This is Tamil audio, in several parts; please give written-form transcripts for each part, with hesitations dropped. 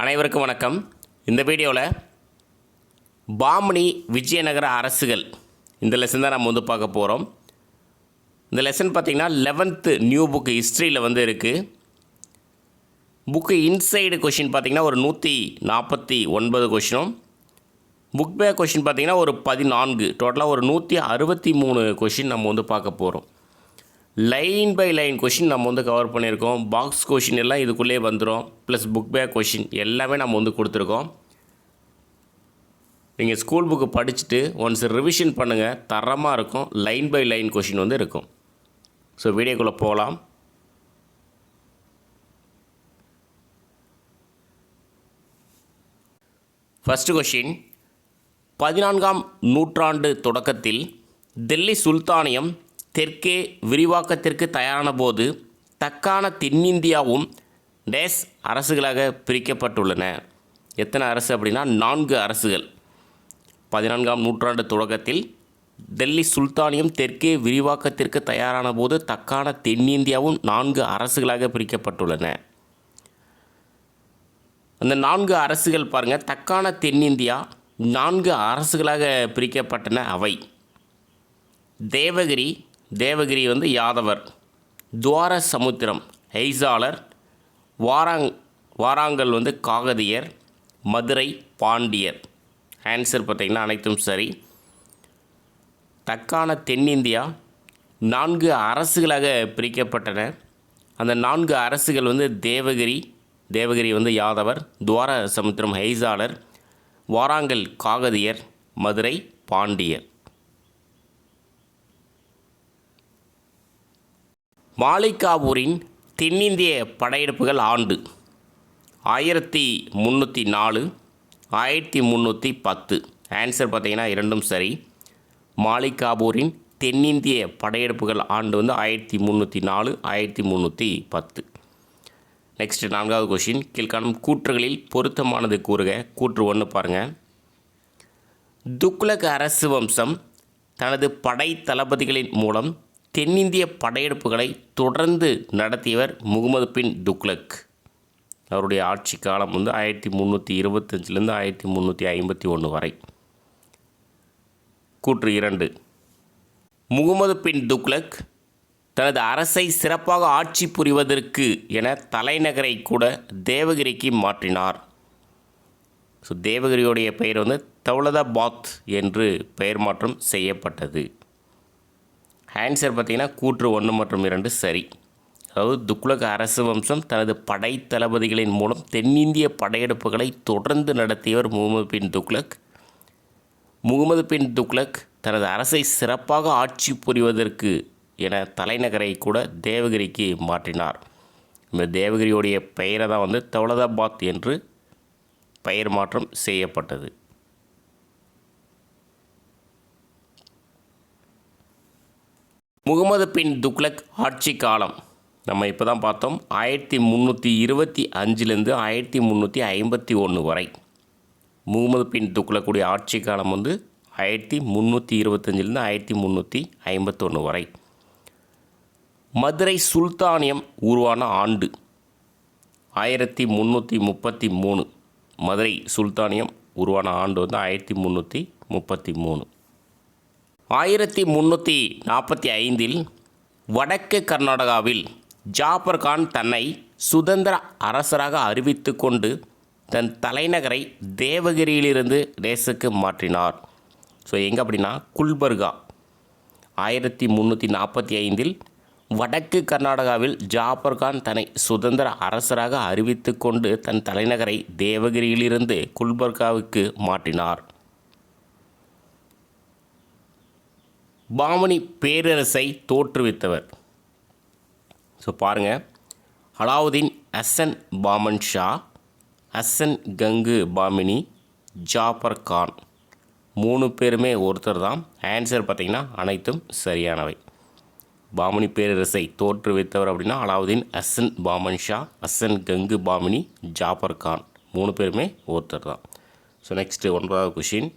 அனைவருக்கும் வணக்கம். இந்த வீடியோவில் பாமணி விஜயநகர அரசுகள் இந்த லெசன் தான் நம்ம பார்க்க போகிறோம். இந்த லெசன் பார்த்திங்கன்னா 11th நியூ புக் ஹிஸ்ட்ரியில் இருக்குது. புக்கு இன்சைடு கொஷின் பார்த்திங்கன்னா ஒரு 149 கொஷினும், புக் பேக் கொஷின் பார்த்திங்கன்னா ஒரு 14, டோட்டலாக ஒரு 163 கொஷின் நம்ம பார்க்க போகிறோம். லைன் பை லைன் கொஷின் நம்ம கவர் பண்ணியிருக்கோம். பாக்ஸ் கொஷின் எல்லாம் இதுக்குள்ளே வந்துடும். ப்ளஸ் புக் பேக் கொஷின் எல்லாமே நம்ம கொடுத்துருக்கோம். நீங்கள் ஸ்கூல் புக்கு படிச்சுட்டு ஒன்ஸ் ரிவிஷன் பண்ணுங்கள், தரமாக இருக்கும். லைன் பை லைன் கொஷின் இருக்கும். ஸோ வீடியோக்குள்ளே போகலாம். ஃபஸ்ட்டு கொஷின், 14ஆம் நூற்றாண்டு தொடக்கத்தில் டெல்லி சுல்தானியம் தெற்கே விரிவாக்கத்திற்கு தயாரான போது தக்கான தென்னிந்தியாவும் டேஸ் அரசுகளாக பிரிக்கப்பட்டுள்ளன. எத்தனை அரசு அப்படின்னா 4 அரசுகள். 14ஆம் நூற்றாண்டு தொடக்கத்தில் டெல்லி சுல்தானியம் தெற்கே விரிவாக்கத்திற்கு தயாரான போது தக்கான தென்னிந்தியாவும் 4 அரசுகளாக பிரிக்கப்பட்டுள்ளன. அந்த 4 அரசுகள் பாருங்கள், தக்கான தென்னிந்தியா 4 அரசுகளாக பிரிக்கப்பட்டன. அவை தேவகிரி யாதவர், துவார சமுத்திரம் ஹெய்சாளர், வாராங்கல் காகதியர், மதுரை பாண்டியர். ஆன்சர் பார்த்திங்கன்னா அனைத்தும் சரி. தக்கான தென்னிந்தியா 4 அரசுகளாக பிரிக்கப்பட்டன. அந்த 4 அரசுகள் தேவகிரி யாதவர், துவார சமுத்திரம் ஹெய்சாளர், வாராங்கல் காகதியர், மதுரை பாண்டியர். மாலிகாபூரின் தென்னிந்திய படையெடுப்புகள் ஆண்டு 1304, 1310. ஆன்சர் பார்த்திங்கன்னா இரண்டும் சரி. மாலிகாபூரின் தென்னிந்திய படையெடுப்புகள் ஆண்டு 1304, 1310. நெக்ஸ்ட் 4வது கொஷின், கீழ்காணும் கூற்றுகளில் பொருத்தமானது கூறுக. கூற்று 1 பாருங்கள். துக்ளக் அரசு வம்சம் தனது படை தளபதிகளின் மூலம் தென்னிந்திய படையெடுப்புகளை தொடர்ந்து நடத்தியவர் முகமது பின் துக்ளக். அவருடைய ஆட்சி காலம் 1325 1351 வரை. கூற்று 2, முகமது பின் துக்ளக் தனது அரசை சிறப்பாக ஆட்சி புரிவதற்கு என தலைநகரை கூட தேவகிரிக்கு மாற்றினார். ஸோ தேவகிரியுடைய பெயர் தௌலதாபாத் என்று பெயர் மாற்றம் செய்யப்பட்டது. ஆன்சர் பார்த்திங்கன்னா கூற்று 1 மற்றும் 2 சரி. அதாவது துக்ளக் அரசு வம்சம் தனது படை தளபதிகளின் மூலம் தென்னிந்திய படையெடுப்புகளை தொடர்ந்து நடத்தியவர் முகமது பின் துக்ளக். முகமது பின் துக்ளக் தனது அரசை சிறப்பாக ஆட்சி புரிவதற்கு என தலைநகரை கூட தேவகிரிக்கு மாற்றினார். இந்த தேவகிரியுடைய பெயரை தான் தௌலதாபாத் என்று பெயர் மாற்றம் செய்யப்பட்டது. முகமது பின் துக்ளக் ஆட்சி காலம் நம்ம இப்போ தான் பார்த்தோம். 1325 1351 வரை. முகமது பின் துக்ளக்குடைய ஆட்சி காலம் 1325 1351 வரை. மதுரை சுல்தானியம் உருவான ஆண்டு 1333. மதுரை சுல்தானியம் உருவான ஆண்டு 1333. 1345 வடக்கு கர்நாடகாவில் ஜாபர் கான் தன்னை சுதந்திர அரசராக அறிவித்து கொண்டு தன் தலைநகரை தேவகிரியிலிருந்து டேஸுக்கு மாற்றினார். ஸோ எங்கே அப்படின்னா குல்பர்கா. 1345 வடக்கு கர்நாடகாவில் ஜாபர் கான் தன்னை சுதந்திர அரசராக அறிவித்து கொண்டு தன் தலைநகரை தேவகிரியிலிருந்து குல்பர்காவுக்கு மாற்றினார். பாமணி பேரரசை தோற்றுவித்தவர். ஸோ பாருங்கள், அலாவுதீன் ஹசன் பாமன் ஷா, ஹசன் கங்கு பாமினி, ஜாபர் கான் 3 பேருமே ஒருத்தர் தான். ஆன்சர் பார்த்திங்கன்னா அனைத்தும் சரியானவை. பாமணி பேரரசை தோற்றுவித்தவர் அப்படின்னா அலாவுதீன் ஹசன் பாமன் ஷா, ஹசன் கங்கு பாமினி, ஜாபர் கான் 3 பேருமே ஒருத்தர் தான். ஸோ நெக்ஸ்ட்டு 9வது கொஷின்,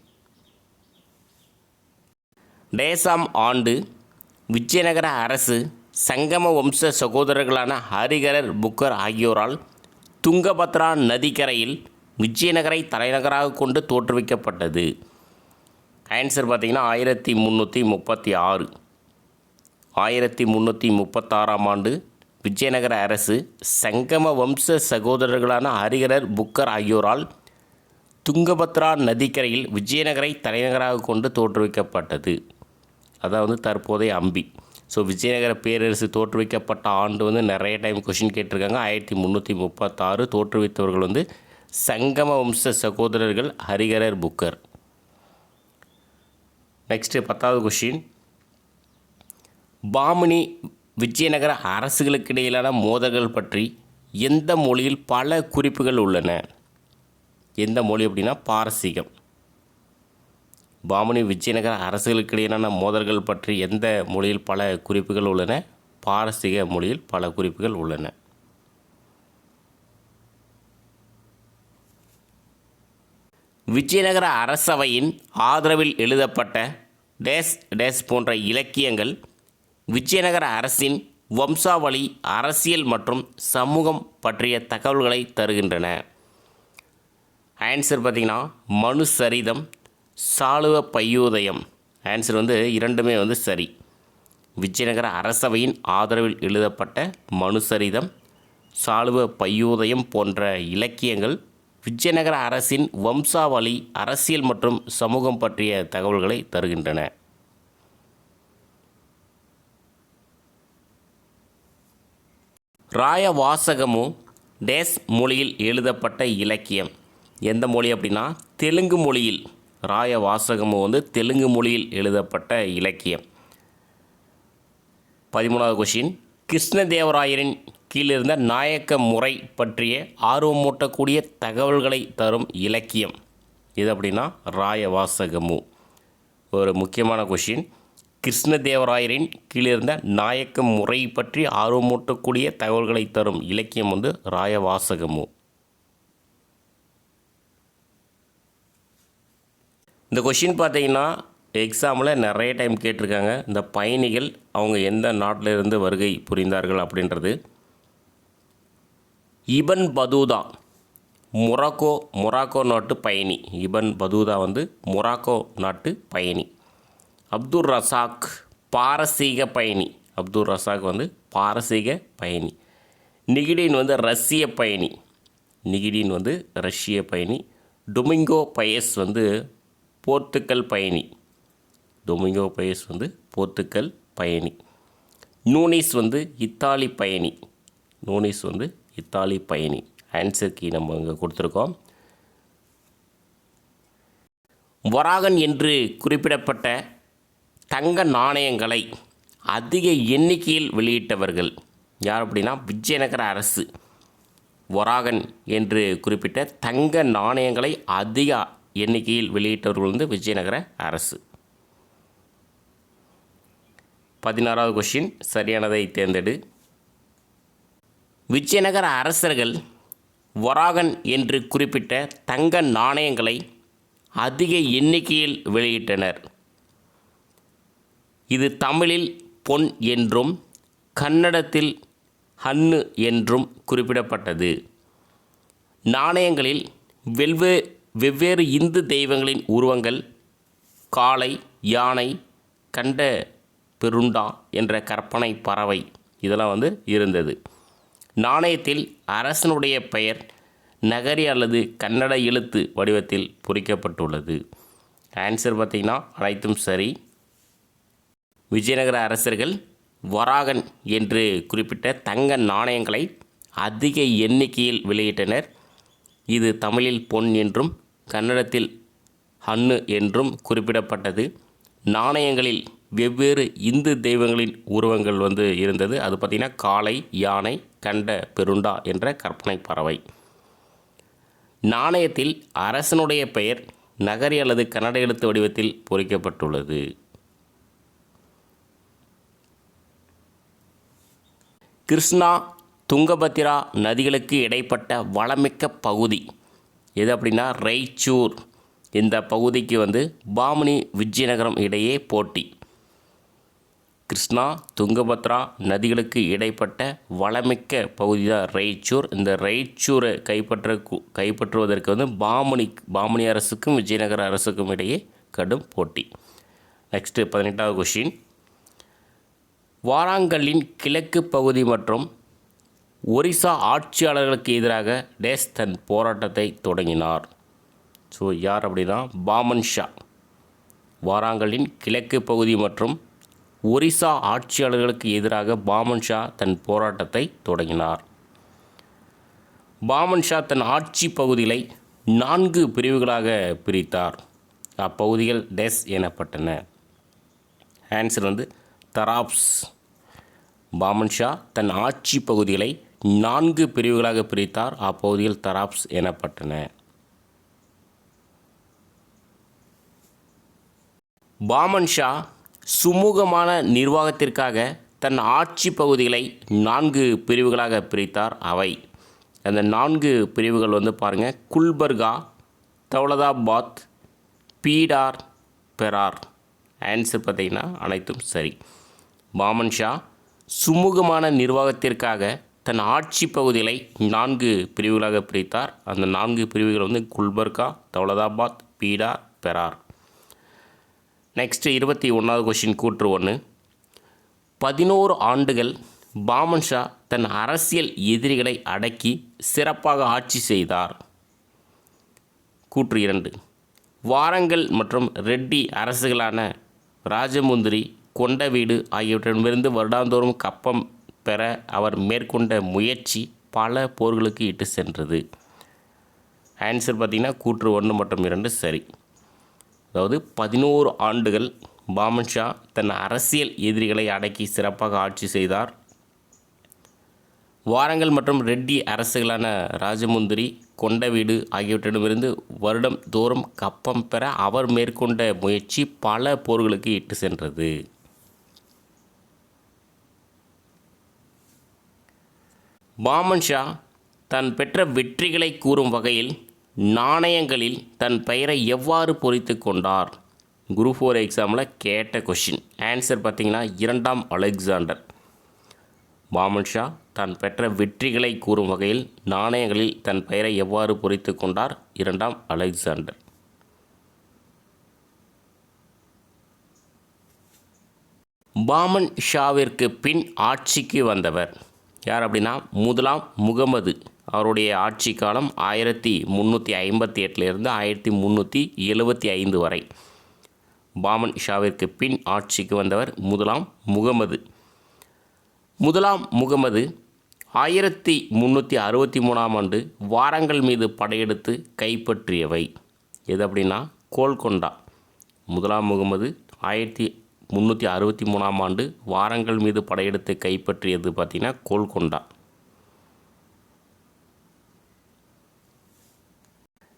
டேசாம் ஆண்டு விஜயநகர அரசு சங்கம வம்ச சகோதரர்களான ஹரிகரர் புக்கர் ஆகியோரால் துங்கபத்ரா நதிக்கரையில் விஜயநகரை தலைநகராக கொண்டு தோற்றுவிக்கப்பட்டது? ஆன்சர் பார்த்திங்கன்னா 1336. 1336ஆம் ஆண்டு விஜயநகர அரசு சங்கம வம்ச சகோதரர்களான ஹரிஹரர் புக்கர் ஆகியோரால் துங்கபத்ரா நதிக்கரையில் விஜயநகரை தலைநகராக கொண்டு தோற்றுவிக்கப்பட்டது. அதாவது தற்போதைய அம்பி. ஸோ விஜயநகர பேரரசு தோற்றுவிக்கப்பட்ட ஆண்டு நிறைய டைம் கொஷின் கேட்டிருக்காங்க. 1336. தோற்றுவித்தவர்கள் சங்கம வம்ச சகோதரர்கள் ஹரிஹரர் புக்கர். நெக்ஸ்ட்டு 10வது கொஷின். பாமினி விஜயநகர அரசுகளுக்கு இடையிலான மோதல்கள் பற்றி எந்த மொழியில் பல குறிப்புகள் உள்ளன? எந்த மொழி அப்படின்னா பாரசீகம். பாமினி விஜயநகர அரசுகளுக்கு இடையிலான மோதல்கள் பற்றி எந்த மொழியில் பல குறிப்புகள் உள்ளன? பாரசீக மொழியில் பல குறிப்புகள் உள்ளன. விஜயநகர அரசவையின் ஆதரவில் எழுதப்பட்ட டேஸ் டேஸ் போன்ற இலக்கியங்கள் விஜயநகர அரசின் வம்சாவளி, அரசியல் மற்றும் சமூகம் பற்றிய தகவல்களை தருகின்றன. ஆன்சர் பார்த்திங்கன்னா மனுசரிதம், சாளுவ பையோதயம். ஆன்சர் இரண்டுமே சரி. விஜயநகர அரசவையின் ஆதரவில் எழுதப்பட்ட மனுசரிதம், சாளுவ பையோதயம் போன்ற இலக்கியங்கள் விஜயநகர அரசின் வம்சாவளி, அரசியல் மற்றும் சமூகம் பற்றிய தகவல்களை தருகின்றன. ராயவாசகமு டேஸ் மொழியில் எழுதப்பட்ட இலக்கியம். எந்த மொழி அப்படின்னா தெலுங்கு மொழியில். ராயவாசகமு தெலுங்கு மொழியில் எழுதப்பட்ட இலக்கியம். 13வது கொஷின். கிருஷ்ணதேவராயரின் கீழிருந்த நாயக்க முறை பற்றிய ஆர்வமூட்டக்கூடிய தகவல்களை தரும் இலக்கியம் இது அப்படின்னா ராயவாசகமு. ஒரு முக்கியமான கொஷின். கிருஷ்ணதேவராயரின் கீழிருந்த நாயக்க முறை பற்றி ஆர்வமூட்டக்கூடிய தகவல்களை தரும் இலக்கியம் ராயவாசகமு. இந்த கொஷின் பார்த்தீங்கன்னா எக்ஸாமில் நிறைய டைம் கேட்டிருக்காங்க. இந்த பயணிகள் அவங்க எந்த நாட்டில் இருந்து வருகை புரிந்தார்கள் அப்படின்றது. இபன் பதூதா மொராக்கோ நாட்டு பயணி. இபன் பதூதா மொராக்கோ நாட்டு பயணி. அப்துல் ரசாக் பாரசீக பயணி. அப்துல் ரசாக் பாரசீக பயணி. நிகிடின் ரஷ்ய பயணி. நிகிடின் ரஷ்ய பயணி. டொமிங்கோ பயஸ் போர்த்துக்கல் பயணி. டொமிங்கோ பயஸ் போர்த்துக்கல் பயணி. நூனிஸ் இத்தாலி பயணி. நூனிஸ் இத்தாலி பயணி. ஆன்சர் கீ நம்ம இங்கே கொடுத்துருக்கோம். வராகன் என்று குறிப்பிடப்பட்ட தங்க நாணயங்களை அதிக எண்ணிக்கையில் வெளியிட்டவர்கள் யார் அப்படின்னா விஜயநகர அரசு. வராகன் என்று குறிப்பிட்ட தங்க நாணயங்களை அதிக எண்ணிக்கையில் வெளியிட்டவர்கள் விஜயநகர அரசு. 16வது கொஷின் சரியானதை தேர்ந்தெடு. விஜயநகர அரசர்கள் வராகன் என்று குறிப்பிட்ட தங்க நாணயங்களை அதிக எண்ணிக்கையில் வெளியிட்டனர். இது தமிழில் பொன் என்றும் கன்னடத்தில் ஹன்னு என்றும் குறிப்பிடப்பட்டது. நாணயங்களில் வெவ்வேறு இந்து தெய்வங்களின் உருவங்கள், காளை, யானை, கண்ட பெருண்டா என்ற கற்பனை பறவை இதெல்லாம் இருந்தது. நாணயத்தில் அரசனுடைய பெயர் நகரி அல்லது கன்னட எழுத்து வடிவத்தில் பொறிக்கப்பட்டுள்ளது. ஆன்சர் பார்த்திங்கன்னா அனைத்தும் சரி. விஜயநகர அரசர்கள் வராகன் என்று குறிப்பிட்ட தங்க நாணயங்களை அதிக எண்ணிக்கையில் வெளியிட்டனர். இது தமிழில் பொன் என்றும் கன்னடத்தில் ஹன்னு என்றும் குறிப்பிடப்பட்டது. நாணயங்களில் வெவ்வேறு இந்து தெய்வங்களின் உருவங்கள் இருந்தது. அது பார்த்திங்கன்னா காளை, யானை, கண்ட பெருண்டா என்ற கற்பனை பறவை. நாணயத்தில் அரசனுடைய பெயர் நகரி அல்லது கன்னட எழுத்து வடிவத்தில் பொறிக்கப்பட்டுள்ளது. கிருஷ்ணா துங்கபத்ரா நதிகளுக்கு இடைப்பட்ட வளமிக்க பகுதி எது அப்படின்னா ரெய்ச்சூர். இந்த பகுதிக்கு பாமினி விஜயநகரம் இடையே போட்டி. கிருஷ்ணா துங்கபத்ரா நதிகளுக்கு இடைப்பட்ட வளமிக்க பகுதி தான் ராய்ச்சூர். இந்த ராய்ச்சூரை கைப்பற்றுவதற்கு வந்து பாமணி அரசுக்கும் விஜயநகர அரசுக்கும் இடையே கடும் போட்டி. Next 18வது question. வாராங்கல்லின் கிழக்கு பகுதி மற்றும் ஒரிசா ஆட்சியாளர்களுக்கு எதிராக டேஸ் தன் போராட்டத்தை தொடங்கினார். ஸோ யார் அப்படின்னா பாமன் ஷா. வாராங்கல்லின் கிழக்கு பகுதி மற்றும் ஒரிசா ஆட்சியாளர்களுக்கு எதிராக பாமன் ஷா தன் போராட்டத்தை தொடங்கினார். பாமன் ஷா தன் ஆட்சி பகுதிகளை 4 பிரிவுகளாக பிரித்தார். அப்பகுதிகள் டெஸ் எனப்பட்டன. ஆன்சர் வந்து தராப்ஸ். பாமன் ஷா தன் ஆட்சி பகுதிகளை 4 பிரிவுகளாக பிரித்தார். அப்பகுதிகள் தராப்ஸ் எனப்பட்டன. பாமன் ஷா சுமூகமான நிர்வாகத்திற்காக தன் ஆட்சி பகுதிகளை 4 பிரிவுகளாக பிரித்தார். அவை அந்த 4 பிரிவுகள் வந்து பாருங்கள், குல்பர்கா, தௌலதாபாத், பீடார், பெரார். ஆன்சர் பார்த்திங்கன்னா அனைத்தும் சரி. பாமன் ஷா சுமூகமான நிர்வாகத்திற்காக தன் ஆட்சி பகுதிகளை 4 பிரிவுகளாக பிரித்தார். அந்த 4 பிரிவுகள் வந்து குல்பர்கா, தௌலதாபாத், பீடார், பெரார். நெக்ஸ்ட்டு 21வது கொஷின் கூற்று 1. 11 ஆண்டுகள் பாமன் ஷா தன் அரசியல் எதிரிகளை அடக்கி சிறப்பாக ஆட்சி செய்தார். கூற்று 2. வாரங்கல் மற்றும் ரெட்டி அரசுகளான ராஜமுந்திரி, கொண்டவீடு ஆகியவற்றிடமிருந்து வருடாந்தோறும் கப்பம் பெற அவர் மேற்கொண்ட முயற்சி பல போர்களுக்கு இட்டு சென்றது. ஆன்சர் பார்த்திங்கன்னா கூற்று 1 மற்றும் 2 சரி. அதாவது 11 ஆண்டுகள் பாமன் ஷா தன் அரசியல் எதிரிகளை அடக்கி சிறப்பாக ஆட்சி செய்தார். வாரங்கல் மற்றும் ரெட்டி அரசுகளான ராஜமுந்திரி, கொண்டவீடு ஆகியவற்றிடமிருந்து வருடம் தோறும் கப்பம் பெற அவர் மேற்கொண்ட முயற்சி பல போர்களுக்கு இட்டு சென்றது. பாமன் ஷா தான் பெற்ற வெற்றிகளை கூறும் வகையில் நாணயங்களில் தன் பெயரை எவ்வாறு பொறித்து கொண்டார்? குரூப் 4 எக்ஸாமில் கேட்ட கொஷின். ஆன்சர் பார்த்திங்கன்னா 2ஆம் அலெக்சாண்டர். பாமன் ஷா தான் பெற்ற வெற்றிகளை கூறும் வகையில் நாணயங்களில் தன் பெயரை எவ்வாறு பொறித்து கொண்டார்? 2ஆம் அலெக்சாண்டர். பாமன் ஷாவிற்கு பின் ஆட்சிக்கு வந்தவர் யார் அப்படின்னா முதலாம் முகமது. அவருடைய ஆட்சி காலம் 1358 1375 வரை. பாமன் ஷாவிற்கு பின் ஆட்சிக்கு வந்தவர் முதலாம் முகமது. முதலாம் முகமது 1363ஆம் ஆண்டு வாரங்கல் மீது படையெடுத்து கைப்பற்றியவை எது அப்படின்னா கோல்கொண்டா. முதலாம் முகமது 1363ஆம் ஆண்டு வாரங்கல் மீது படையெடுத்து கைப்பற்றியது பார்த்திங்கன்னா கோல்கொண்டா.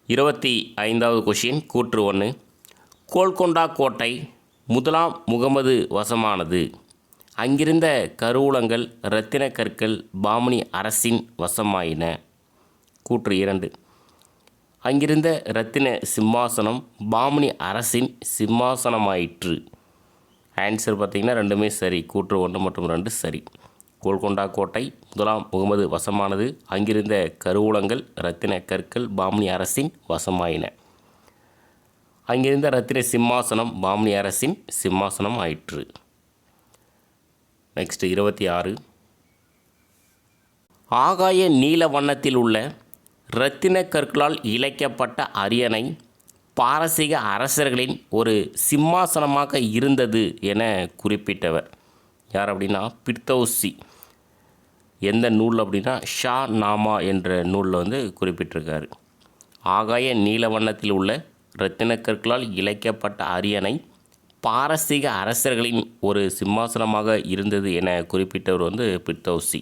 25வது கொஷின் கூற்று 1. கோல்கொண்டா கோட்டை முதலாம் முகமது வசமானது. அங்கிருந்த கருவூலங்கள், இரத்தின கற்கள் பாமணி அரசின் வசமாயின. கூற்று 2. அங்கிருந்த இரத்தின சிம்மாசனம் பாமணி அரசின் சிம்மாசனமாயிற்று. ஆன்சர் பார்த்திங்கன்னா ரெண்டுமே சரி. கூற்று 1 மற்றும் 2 சரி. கோல்கொண்டா கோட்டை முதலாம் முகமது வசமானது. அங்கிருந்த கருவூலங்கள், இரத்தின கற்கள் பாமணி அரசின் வசமாயின. அங்கிருந்த இரத்தின சிம்மாசனம் பாமணி அரசின் சிம்மாசனம் ஆயிற்று. நெக்ஸ்ட் 26. ஆகாய நீல வண்ணத்தில் உள்ள இரத்தின கற்களால் இழைக்கப்பட்ட அரியணை பாரசீக அரசர்களின் ஒரு சிம்மாசனமாக இருந்தது என குறிப்பிட்டவர் யார் அப்படின்னா பிர்தௌசி. எந்த நூல் அப்படின்னா ஷா நாமா என்ற நூலில் வந்து குறிப்பிட்டிருக்காரு. ஆகாய நீல வண்ணத்தில் உள்ள இரத்தின கற்களால் இழைக்கப்பட்ட அரியணை பாரசீக அரசர்களின் ஒரு சிம்மாசனமாக இருந்தது என குறிப்பிட்டவர் வந்து பிர்தௌசி.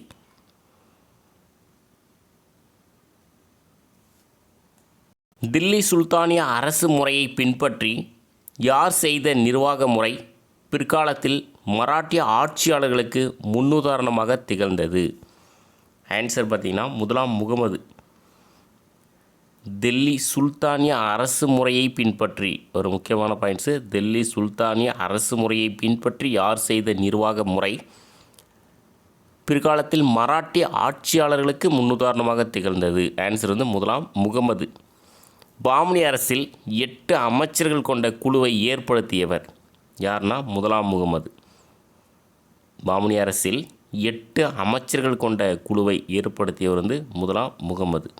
தில்லி சுல்தானிய அரசு முறையை பின்பற்றி யார் செய்த நிர்வாக முறை பிற்காலத்தில் மராட்டிய ஆட்சியாளர்களுக்கு முன்னுதாரணமாக திகழ்ந்தது? ஆன்சர் பார்த்திங்கன்னா முதலாம் முகமது. டெல்லி சுல்தானிய அரசு முறையை பின்பற்றி, ஒரு முக்கியமான பாயிண்ட்ஸு, டெல்லி சுல்தானிய அரசு முறையை பின்பற்றி யார் செய்த நிர்வாக முறை பிற்காலத்தில் மராட்டிய ஆட்சியாளர்களுக்கு முன்னுதாரணமாக திகழ்ந்தது? ஆன்சர் வந்து முதலாம் முகமது. பாமனி அரசில் 8 அமைச்சர்கள் கொண்ட குழுவை ஏற்படுத்தியவர் யார்னா முதலாம் முகமது. பாமனி அரசில் 8 அமைச்சர்கள் கொண்ட குழுவை ஏற்படுத்தியவர் வந்து முதலாம் முகமது.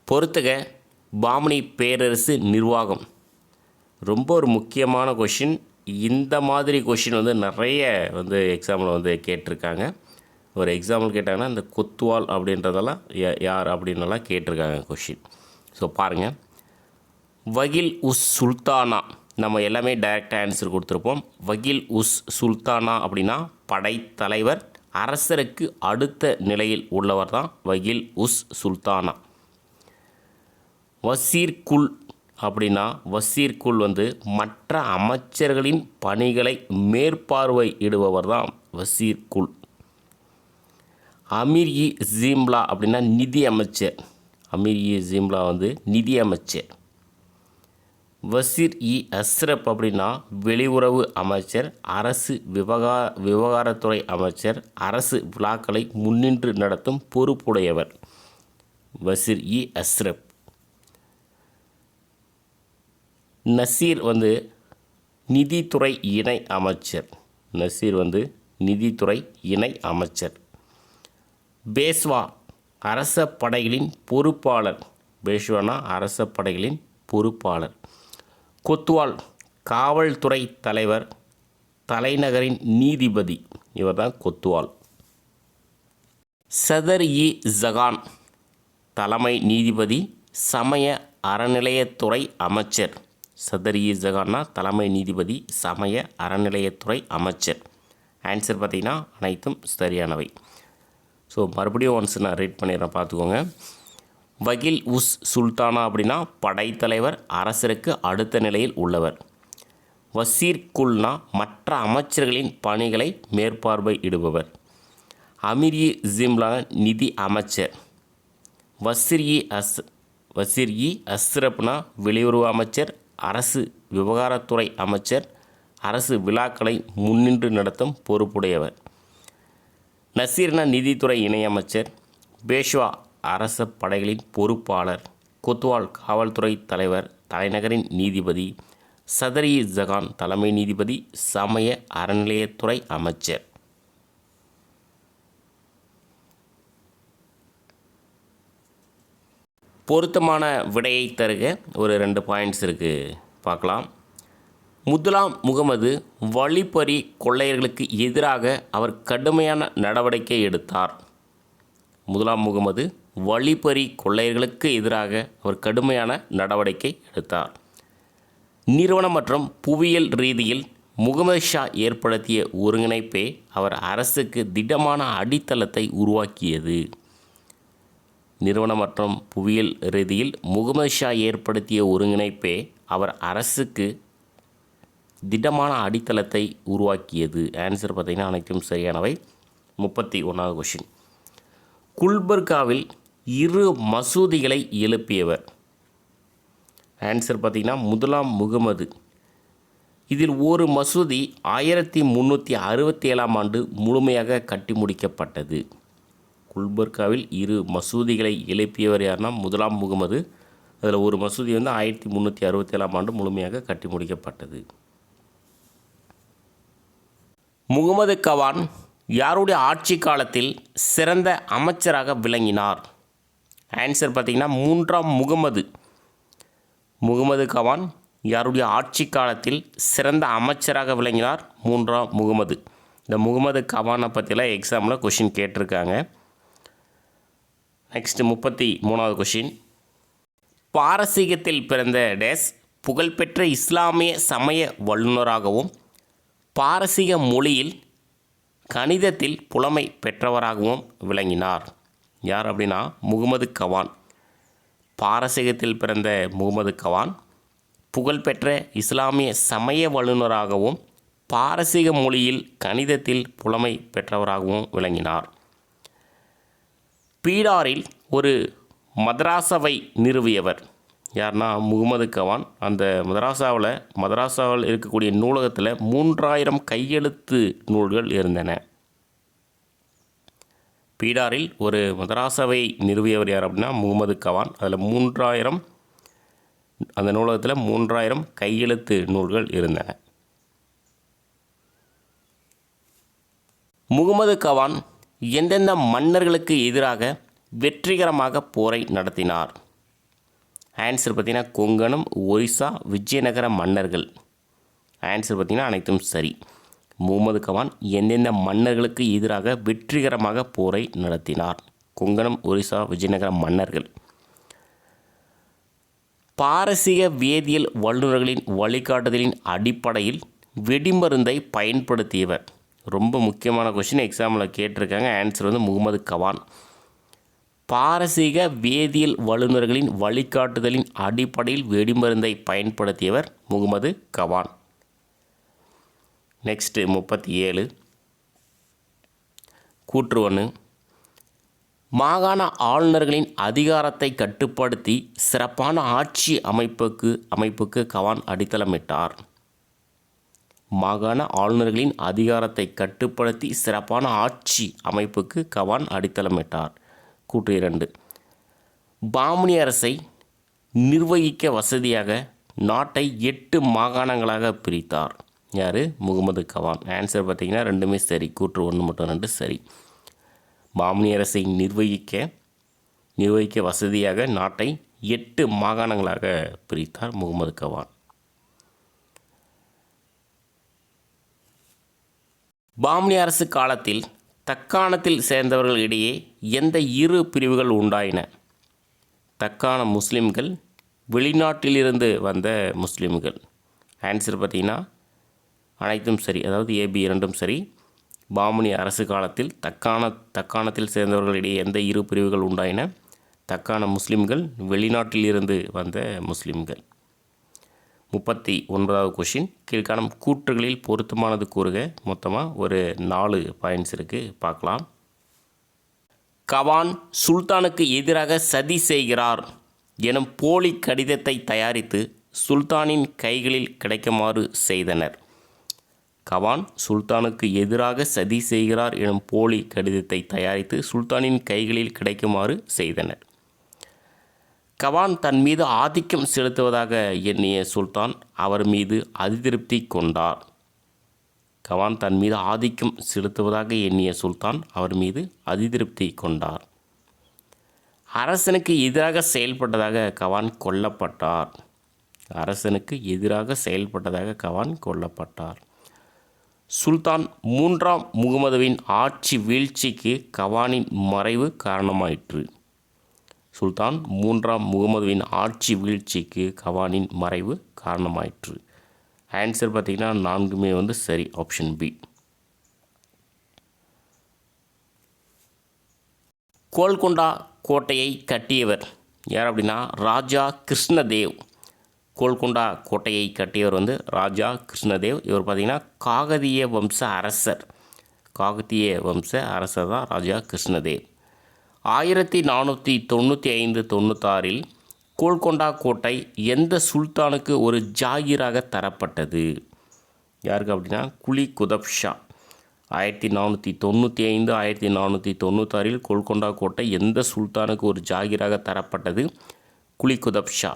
பொறுத்துக பாமனி பேரரசு நிர்வாகம். ரொம்ப ஒரு முக்கியமான கொஷின். இந்த மாதிரி கொஷின் வந்து நிறைய வந்து எக்ஸாம்பிள் வந்து கேட்டிருக்காங்க. ஒரு எக்ஸாம்பிள் கேட்டாங்கன்னா இந்த கொத்வால் அப்படின்றதெல்லாம் யார் அப்படின்னலாம் கேட்டிருக்காங்க கொஷின். ஸோ பாருங்கள், வகில் உஸ் சுல்தானா, நம்ம எல்லாமே டைரெக்டாக ஆன்சர் கொடுத்துருப்போம். வகில் உஸ் சுல்தானா அப்படின்னா படைத்தலைவர், அரசருக்கு அடுத்த நிலையில் உள்ளவர் தான் வகில் உஸ் சுல்தானா. வசீர் குல் அப்படின்னா வசீர் குல் வந்து மற்ற அமைச்சர்களின் பணிகளை மேற்பார்வையிடுபவர் தான் வசீர் குல். அமீர் இ ஜிம்லா அப்படின்னா நிதி அமைச்சர். அமீர் இ ஜிம்லா வந்து நிதி அமைச்சர். வசீர் இ அஸ்ரப் அப்படின்னா வெளியுறவு அமைச்சர், அரசு விவகாரத்துறை அமைச்சர், அரசு விழாக்களை முன்னின்று நடத்தும் பொறுப்புடையவர் வசீர் இ அஸ்ரப். நசீர் வந்து நிதித்துறை இணை அமைச்சர். நசீர் வந்து நிதித்துறை இணை அமைச்சர். பேஷ்வா அரச படைகளின் பொறுப்பாளர். பேஷ்வானா அரச படைகளின் பொறுப்பாளர். கொத்வால் காவல்துறை தலைவர், தலைநகரின் நீதிபதி, இவர் தான் கொத்வால். சதர் இ ஜகான் தலைமை நீதிபதி, சமய அறநிலையத்துறை அமைச்சர். சதர் இ ஜகான்னா தலைமை நீதிபதி, சமய அறநிலையத்துறை அமைச்சர். ஆன்சர் பார்த்திங்கன்னா அனைத்தும் சரியானவை. ஸோ மறுபடியும் ஒன்ஸ் நான் ரீட் பண்ணிடுறேன், பார்த்துக்கோங்க. வகில் உஸ் சுல்தானா அப்படின்னா படைத்தலைவர், அரசருக்கு அடுத்த நிலையில் உள்ளவர். வசீர் குல்னா மற்ற அமைச்சர்களின் பணிகளை மேற்பார்வையிடுபவர். அமீர் இ ஜிம்லா நிதி அமைச்சர். வசீர் இ அஸ்ரப்னா வெளியுறவு அமைச்சர், அரசு விவகாரத்துறை அமைச்சர், அரசு விழாக்களை முன்னின்று நடத்தும் பொறுப்புடையவர். நசீர்னா நிதித்துறை இணையமைச்சர். பேஷ்வா அரச படைகளின் பொறுப்பாளர். கொத்வால் காவல்துறை தலைவர், தலைநகரின் நீதிபதி. சதர் இ ஜகான் தலைமை நீதிபதி, சமய அறநிலையத்துறை அமைச்சர். பொருத்தமான விடையை தருக. ஒரு 2 பாயிண்ட்ஸ் இருக்குது, பார்க்கலாம். முதலாம் முகமது வழிப்பறி கொள்ளையர்களுக்கு எதிராக அவர் கடுமையான நடவடிக்கை எடுத்தார். முதலாம் முகமது வழிப்பறி கொள்ளையர்களுக்கு எதிராக அவர் கடுமையான நடவடிக்கை எடுத்தார். நிறுவனம் மற்றும் புவியியல் ரீதியில் முகமது ஷா ஏற்படுத்திய ஒருங்கிணைப்பே அவர் அரசுக்கு திடமான அடித்தளத்தை உருவாக்கியது. நிறுவனம் மற்றும் புவியியல் ரீதியில் முகமது ஷா ஏற்படுத்திய ஒருங்கிணைப்பே அவர் அரசுக்கு திடமான அடித்தளத்தை உருவாக்கியது. ஆன்சர் பார்த்திங்கன்னா அனைத்தும் சரியானவை. 31வது கொஷின். குல்பர்காவில் 2 மசூதிகளை எழுப்பியவர். ஆன்சர் பார்த்திங்கன்னா முதலாம் முகமது. இதில் ஒரு மசூதி 1367ஆம் ஆண்டு முழுமையாக கட்டி முடிக்கப்பட்டது. குல்பர்காவில் 2 மசூதிகளை எழுப்பியவர் யாருன்னா முதலாம் முகமது. அதில் ஒரு மசூதி வந்து 1367ஆம் ஆண்டு முழுமையாக கட்டி முடிக்கப்பட்டது. முகமது கவான் யாருடைய ஆட்சி காலத்தில் சிறந்த அமைச்சராக விளங்கினார்? ஆன்சர் பார்த்திங்கன்னா 3ஆம் முகமது. முகமது கவான் யாருடைய ஆட்சி காலத்தில் சிறந்த அமைச்சராக விளங்கினார்? 3ஆம் முகமது. இந்த முகமது கவானை பற்றிலாம் எக்ஸாமில் கொஷின் கேட்டிருக்காங்க. Next 33வது question. பாரசீகத்தில் பிறந்த டேஸ் புகழ்பெற்ற இஸ்லாமிய சமய வல்லுநராகவும் பாரசீக மொழியில் கணிதத்தில் புலமை பெற்றவராகவும் விளங்கினார். யார் அப்படின்னா முகமது கவான். பாரசீகத்தில் பிறந்த முகமது கவான் புகழ்பெற்ற இஸ்லாமிய சமய வல்லுநராகவும் பாரசீக மொழியில் கணிதத்தில் புலமை பெற்றவராகவும் விளங்கினார். பீடாரில் ஒரு மதராசாவை நிறுவியவர் யார்னா முகமது கவான். அந்த மதராசாவில் இருக்கக்கூடிய நூலகத்தில் 3000 கையெழுத்து நூல்கள் இருந்தன. பீடாரில் ஒரு மதராசாவை நிறுவியவர் யார் அப்படின்னா முகமது கவான். அதில் 3000 அந்த நூலகத்தில் 3000 கையெழுத்து நூல்கள் இருந்தன. முகமது கவான் எந்தெந்த மன்னர்களுக்கு எதிராக வெற்றிகரமாக போரை நடத்தினார்? ஆன்சர் பார்த்திங்கன்னா கொங்கணம், ஒரிசா, விஜயநகர மன்னர்கள். ஆன்சர் பார்த்திங்கன்னா அனைத்தும் சரி. முகமது கவான் எந்தெந்த மன்னர்களுக்கு எதிராக வெற்றிகரமாக போரை நடத்தினார்? கொங்கணம், ஒரிசா, விஜயநகர மன்னர்கள். பாரசீக வேதியியல் வல்லுநர்களின் வழிகாட்டுதலின் அடிப்படையில் வெடிமருந்தை பயன்படுத்தியவர். ரொம்ப முக்கியமான கொஸ்டின், எக்ஸாமில் கேட்டிருக்காங்க. ஆன்சர் வந்து முகமது கவான். பாரசீக வேதியியல் வல்லுநர்களின் வழிகாட்டுதலின் அடிப்படையில் வெடிமருந்தை பயன்படுத்தியவர் முகமது கவான். நெக்ஸ்ட்டு 37 கூற்று 1. மாகாண ஆளுநர்களின் அதிகாரத்தை கட்டுப்படுத்தி சிறப்பான ஆட்சி அமைப்புக்கு கவான் அடித்தளமிட்டார். மாகாண ஆளுநர்களின் அதிகாரத்தை கட்டுப்படுத்தி சிறப்பான ஆட்சி அமைப்புக்கு கவான் அடித்தளமிட்டார். கூற்று 2. பாமனி அரசை நிர்வகிக்க வசதியாக நாட்டை 8 மாகாணங்களாக பிரித்தார். யார்? முகமது கவான். ஆன்சர் பார்த்திங்கன்னா ரெண்டுமே சரி. கூற்று 1 மட்டும் 2 சரி. பாமனி அரசை நிர்வகிக்க வசதியாக நாட்டை 8 மாகாணங்களாக பிரித்தார் முகமது கவான். பாமனி அரசு காலத்தில் தக்காணத்தில் சேர்ந்தவர்கள் இடையே எந்த 2 பிரிவுகள் உண்டாயின? தக்காண முஸ்லிம்கள், வெளிநாட்டிலிருந்து வந்த முஸ்லிம்கள். ஆன்சர் பார்த்திங்கன்னா அனைத்தும் சரி, அதாவது ஏபி இரண்டும் சரி. பாமனி அரசு காலத்தில் தக்காணத்தில் சேர்ந்தவர்களிடையே எந்த 2 பிரிவுகள் உண்டாயின? தக்காண முஸ்லிம்கள், வெளிநாட்டிலிருந்து வந்த முஸ்லிம்கள். 39வது கொஷின், கீழ்காணும் கூற்றுகளில் பொருத்தமானது கூறுக. மொத்தமாக ஒரு 4 பாயிண்ட்ஸ் இருக்குது, பார்க்கலாம். கவான் சுல்தானுக்கு எதிராக சதி செய்கிறார் எனும் போலி கடிதத்தை தயாரித்து சுல்தானின் கைகளில் கிடைக்குமாறு செய்தனர். கவான் சுல்தானுக்கு எதிராக சதி செய்கிறார் எனும் போலி கடிதத்தை தயாரித்து சுல்தானின் கைகளில் கிடைக்குமாறு செய்தனர். கவான் தன் மீது ஆதிக்கம் செலுத்துவதாக எண்ணிய சுல்தான் அவர் மீது அதிருப்தி கொண்டார். கவான் தன் மீது ஆதிக்கம் செலுத்துவதாக எண்ணிய சுல்தான் அவர் மீது அதிருப்தி கொண்டார். அரசனுக்கு எதிராக செயல்பட்டதாக கவான் கொல்லப்பட்டார். அரசனுக்கு எதிராக செயல்பட்டதாக கவான் கொல்லப்பட்டார். சுல்தான் 3ஆம் முகமதுவின் ஆட்சி வீழ்ச்சிக்கு கவானின் மறைவு காரணமாயிற்று. சுல்தான் 3ஆம் முகமதுவின் ஆட்சி வீழ்ச்சிக்கு கவானின் மறைவு காரணமாயிற்று. ஆன்சர் பார்த்திங்கன்னா 4மே வந்து சரி, ஆப்ஷன் பி. கோல்கொண்டா கோட்டையை கட்டியவர் யார் அப்படின்னா ராஜா கிருஷ்ணதேவ். கோல்கொண்டா கோட்டையை கட்டியவர் வந்து ராஜா கிருஷ்ணதேவ். இவர் பார்த்திங்கன்னா காகதிய வம்ச அரசர். காகதிய வம்ச அரசர் தான் ராஜா கிருஷ்ணதேவ். 1495-96 கோல்கொண்டா கோட்டை எந்த சுல்தானுக்கு ஒரு ஜாகிராக தரப்பட்டது? யாருக்கு அப்படின்னா குலி குதப் ஷா. 1495-1496 கோல்கொண்டா கோட்டை எந்த சுல்தானுக்கு ஒரு ஜாகிராக தரப்பட்டது? குலி குதப் ஷா.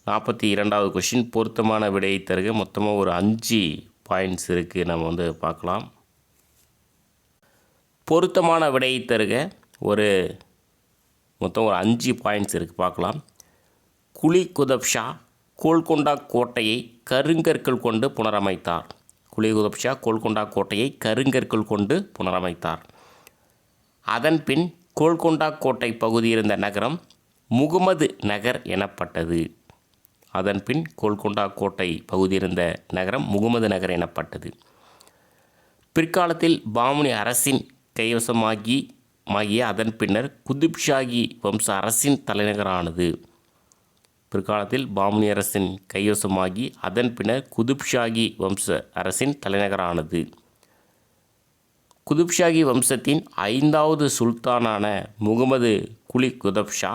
42வது கொஷின், பொருத்தமான விடையை தருக. மொத்தமாக ஒரு 5 பாயிண்ட்ஸ் இருக்குது, நம்ம வந்து பார்க்கலாம். பொருத்தமான விடையை தருக. மொத்தம் ஒரு 5 பாயிண்ட்ஸ் இருக்குது, பார்க்கலாம். குலி குதப் ஷா கோல்கொண்டா கோட்டையை கருங்கற்கள் கொண்டு புனரமைத்தார். குலி குதப் ஷா கோல்கொண்டா கோட்டையை கருங்கற்கள் கொண்டு புனரமைத்தார். அதன் பின் கோல்கொண்டா கோட்டை பகுதி இருந்த நகரம் முகமது நகர் எனப்பட்டது. அதன் பின் கோல்கொண்டா கோட்டை பகுதி இருந்த நகரம் முகமது நகர் எனப்பட்டது. பிற்காலத்தில் பாமனி அரசின் கைவசமாகிய அதன் பின்னர் குதுப்ஷாகி வம்ச அரசின் தலைநகரானது. பிற்காலத்தில் பாமனி அரசின் கைவசமாகி அதன் பின்னர் குதுப்ஷாகி வம்ச அரசின் தலைநகரானது. குதுப்ஷாகி வம்சத்தின் 5வது சுல்தானான முகமது குலி குதுப் ஷா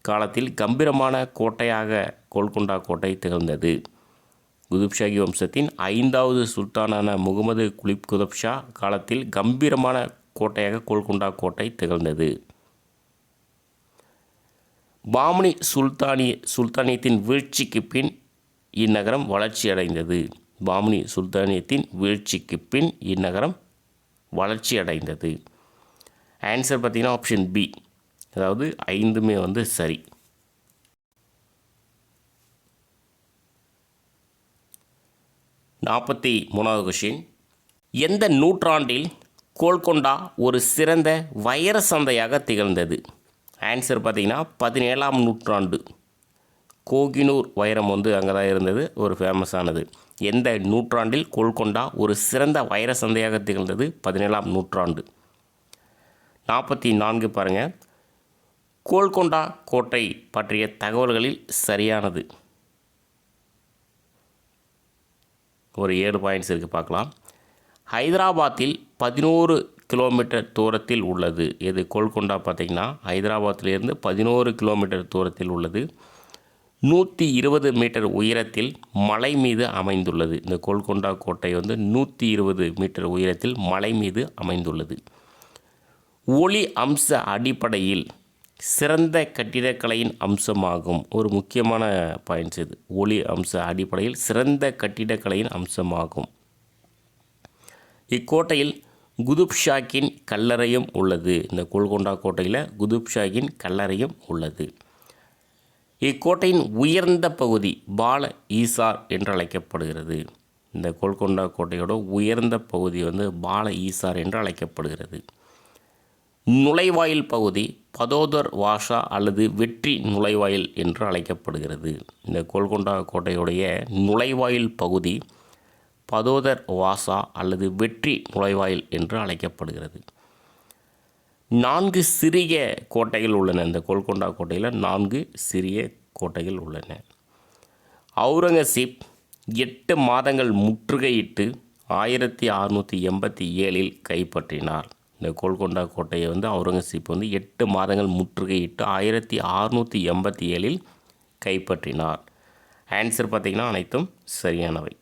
காலத்தில் கம்பீரமான கோட்டையாக கோல்கொண்டா கோட்டை திகழ்ந்தது. குதுப்ஷாகி வம்சத்தின் 5வது சுல்தானான முகமது குலிப் குதுப் ஷா காலத்தில் கம்பீரமான கோட்டையாக கோல்கொண்டா கோட்டை திகழ்ந்தது. பாமனி சுல்தானியத்தின் வீழ்ச்சிக்கு பின் இந்நகரம் வளர்ச்சியடைந்தது. பாமனி சுல்தானியத்தின் வீழ்ச்சிக்கு பின் இந்நகரம் வளர்ச்சியடைந்தது. ஆன்சர் பார்த்திங்கன்னா ஆப்ஷன் பி, அதாவது 5மே சரி. நாற்பத்தி 3வது கொஷின். எந்த நூற்றாண்டில் கோல்கொண்டா ஒரு சிறந்த வைர சந்தையாக திகழ்ந்தது? ஆன்சர் பார்த்திங்கன்னா 17ஆம் நூற்றாண்டு. கோகினூர் வைரம் அங்கே தான் இருந்தது, ஒரு ஃபேமஸானது. எந்த நூற்றாண்டில் கோல்கொண்டா ஒரு சிறந்த வைர சந்தையாக திகழ்ந்தது? 17ஆம் நூற்றாண்டு. 44 பாருங்கள். கோல்கொண்டா கோட்டை பற்றிய தகவல்களில் சரியானது. ஒரு 7 பாயிண்ட்ஸ் இருக்குது, பார்க்கலாம். ஹைதராபாத்தில் 11 கிலோமீட்டர் தூரத்தில் உள்ளது. இது கோல்கொண்டா பார்த்திங்கன்னா ஹைதராபாத்திலிருந்து 11 கிலோமீட்டர் தூரத்தில் உள்ளது. 120 மீட்டர் உயரத்தில் மலை மீது அமைந்துள்ளது. இந்த கோல்கொண்டா கோட்டை 120 மீட்டர் உயரத்தில் மலை மீது அமைந்துள்ளது. ஒளி அம்ச அடிப்படையில் சிறந்த கட்டிடக்கலையின் அம்சமாகும். ஒரு முக்கியமான பாயிண்ட்ஸ் இது. ஒளி அம்ச அடிப்படையில் சிறந்த கட்டிடக்கலையின் அம்சமாகும். இக்கோட்டையில் குதுப்ஷாகின் கல்லறையும் உள்ளது. இந்த கோல்கொண்டா கோட்டையில் குதுப்ஷாகின் கல்லறையும் உள்ளது. இக்கோட்டையின் உயர்ந்த பகுதி பால ஈசார் என்று அழைக்கப்படுகிறது. இந்த கோல்கொண்டா கோட்டையோட உயர்ந்த பகுதி பால ஈசார் என்று அழைக்கப்படுகிறது. நுழைவாயில் பகுதி பதோதர் வாஷா அல்லது வெற்றி நுழைவாயில் என்று அழைக்கப்படுகிறது. இந்த கோல்கொண்டா கோட்டையுடைய நுழைவாயில் பகுதி பதோதர் வாசா அல்லது வெற்றி நுழைவாயில் என்று அழைக்கப்படுகிறது. 4 சிறிய கோட்டைகள் உள்ளன. இந்த கோல்கொண்டா கோட்டையில் 4 சிறிய கோட்டைகள் உள்ளன. அவுரங்கசீப் 8 மாதங்கள் முற்றுகையிட்டு 1687 கைப்பற்றினார். இந்த கோல்கொண்டா கோட்டையை அவுரங்கசீப் 8 மாதங்கள் முற்றுகையிட்டு 1687 கைப்பற்றினார். ஆன்சர் பார்த்திங்கன்னா அனைத்தும் சரியானவை.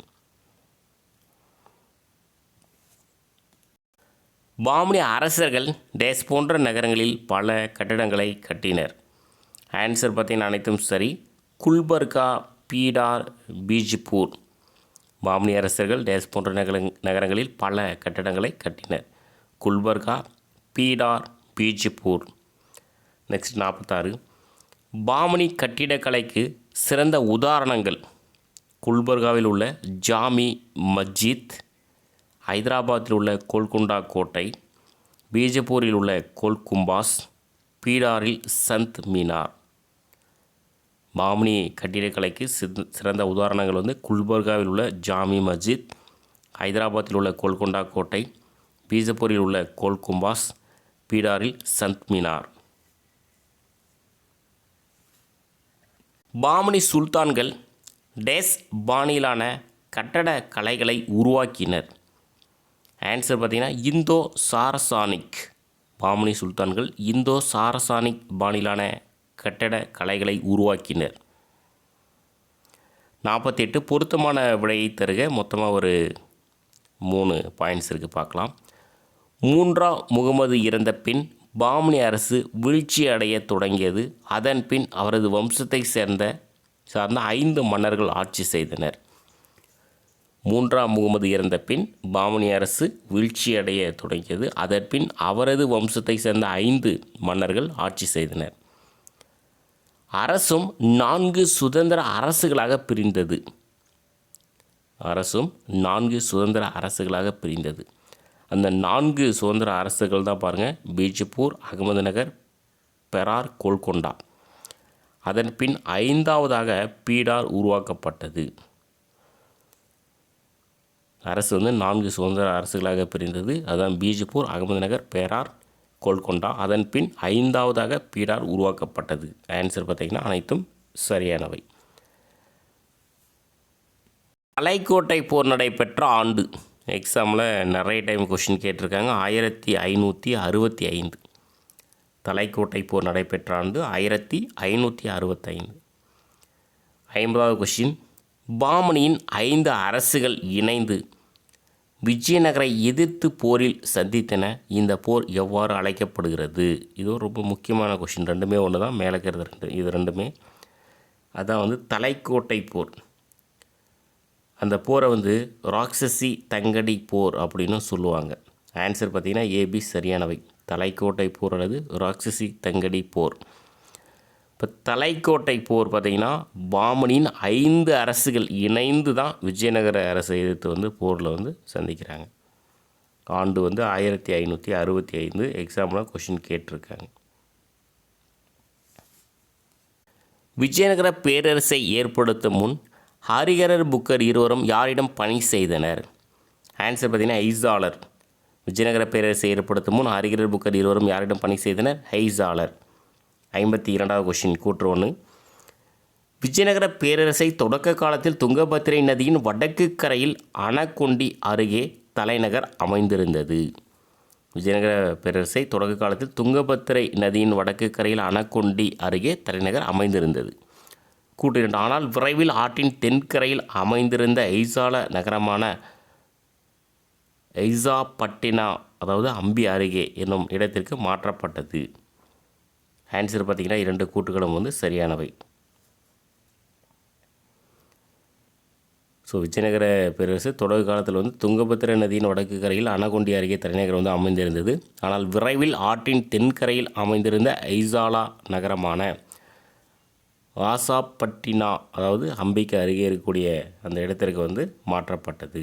பாமனி அரசர்கள் டேஸ் போன்ற நகரங்களில் பல கட்டடங்களை கட்டினர். ஆன்சர் பார்த்திங்கன்னா அனைத்தும் சரி. குல்பர்கா, பீடார், பீஜ்பூர். பாமனி அரசர்கள் டேஸ் போன்ற நகரங்களில் பல கட்டடங்களை கட்டினர். குல்பர்கா, பீடார், பீஜ்பூர். நெக்ஸ்ட் 46. பாமனி கட்டிடக்கலைக்கு சிறந்த உதாரணங்கள். குல்பர்காவில் உள்ள ஜாமி மஸ்ஜித், ஹைதராபாத்தில் உள்ள கோல்கொண்டா கோட்டை, பீஜப்பூரில் உள்ள கோல்கும்பாஸ், பீடாரில் சந்த் மீனார். பாமனி கட்டிடக்கலைக்கு சிறந்த உதாரணங்கள் குல்பர்காவில் உள்ள ஜாமி மஸ்ஜித், ஹைதராபாத்தில் உள்ள கோல்கொண்டா கோட்டை, பீஜப்பூரில் உள்ள கோல்கும்பாஸ், பீடாரில் சந்த் மீனார். பாமனி சுல்தான்கள் டேஸ் பாணியிலான கட்டட கலைகளை உருவாக்கினர். ஆன்சர் பார்த்திங்கன்னா இந்தோ சாரசானிக். பாமனி சுல்தான்கள் இந்தோ சாரசானிக் பாணியிலான கட்டட கலைகளை உருவாக்கினர். 48. பொருத்தமான விடையை தருக. மொத்தமாக ஒரு 3 பாயிண்ட்ஸ் இருக்குது, பார்க்கலாம். 3ஆம் முகமது இறந்த பின் பாமனி அரசு வீழ்ச்சி அடைய தொடங்கியது. அதன் பின் அவரது வம்சத்தை சார்ந்த 5 மன்னர்கள் ஆட்சி செய்தனர். 3ஆம் முகமது இறந்த பின் பாமனி அரசு வீழ்ச்சியடைய தொடங்கியது. அதன்பின் அவரது வம்சத்தை சேர்ந்த 5 மன்னர்கள் ஆட்சி செய்தனர். அரசும் 4 சுதந்திர அரசுகளாக பிரிந்தது. அந்த 4 சுதந்திர அரசுகள் தான் பாருங்கள், பீஜப்பூர், அகமது நகர், பெரார், கோல்கொண்டா. அதன் பின் 5ஆவதாக பீடார் உருவாக்கப்பட்டது. அரசு 4 சுதந்திர அரசுகளாக பிரிந்தது. அதுதான் பீஜப்பூர், அகமது நகர், பெரார், கோல்கொண்டா. அதன் பின் 5ஆவதாக பீடார் உருவாக்கப்பட்டது. ஆன்சர் பார்த்திங்கன்னா அனைத்தும் சரியானவை. மலைக்கோட்டை போர் நடைபெற்ற ஆண்டு. எக்ஸாமில் நிறைய டைம் கொஷின் கேட்டிருக்காங்க. 1565 தலைக்கோட்டை போர் நடைபெற்ற ஆண்டு 1565. 50வது கொஷின், பாமனியின் 5 அரசுகள் இணைந்து விஜயநகரை எதிர்த்து போரில் சந்தித்தன. இந்த போர் எவ்வாறு அழைக்கப்படுகிறது? இது ரொம்ப முக்கியமான கொஷின். ரெண்டுமே ஒன்று தான், மேலே இருக்கிறது இது ரெண்டுமே. அதான் தலைக்கோட்டை போர். அந்த போரை ராட்சசி தங்கடி போர் அப்படின்னு சொல்லுவாங்க. ஆன்சர் பார்த்திங்கன்னா ஏபி சரியானவை. தலைக்கோட்டை போர் அல்லது ராட்சசி தங்கடி போர். இப்போ தலைக்கோட்டை போர் பார்த்திங்கன்னா பாமனின் 5 அரசுகள் இணைந்து தான் விஜயநகர அரசை எதிர்த்து போரில் சந்திக்கிறாங்க. ஆண்டு 1565. எக்ஸாம்பிளாக கொஷின் கேட்டிருக்காங்க. விஜயநகர பேரரசை ஏற்படுத்தும் முன் ஹரிஹரர் புக்கர் இருவரும் யாரிடம் பணி செய்தனர்? ஆன்சர் பார்த்திங்கன்னா ஹெய்சாளர். விஜயநகர பேரரசை ஏற்படுத்தும் முன் ஹரிஹரர் புக்கர் இருவரும் யாரிடம் பணி செய்தனர்? ஹெய்சாளர். 52வது கொஷின் கூற்று 1. விஜயநகர பேரரசை தொடக்க காலத்தில் துங்கபத்திரை நதியின் வடக்கு கரையில் அணக்கொண்டி அருகே தலைநகர் அமைந்திருந்தது. விஜயநகர பேரரசை தொடக்க காலத்தில் துங்கபத்திரை நதியின் வடக்கு கரையில் அணக்கொண்டி அருகே தலைநகர் அமைந்திருந்தது. கூற்று 2. ஆனால் விரைவில் ஆற்றின் தென்கரையில் அமைந்திருந்த ஹெய்சால நகரமான ஹெய்சாபட்டினா, அதாவது அம்பி அருகே என்னும் இடத்திற்கு மாற்றப்பட்டது. ஆன்சர் பார்த்திங்கன்னா 2 கூற்றுகளும் சரியானவை. ஸோ விஜயநகர பேரரசு தொடக்க காலத்தில் துங்கபத்திர நதியின் வடக்கு கரையில் அணகொண்டி அருகே தலைநகர் அமைந்திருந்தது. ஆனால் விரைவில் ஆற்றின் தென்கரையில் அமைந்திருந்த ஹெய்சாலா நகரமான ஆசாப்பட்டினா, அதாவது அம்பிக்கு அருகே இருக்கக்கூடிய அந்த இடத்திற்கு மாற்றப்பட்டது.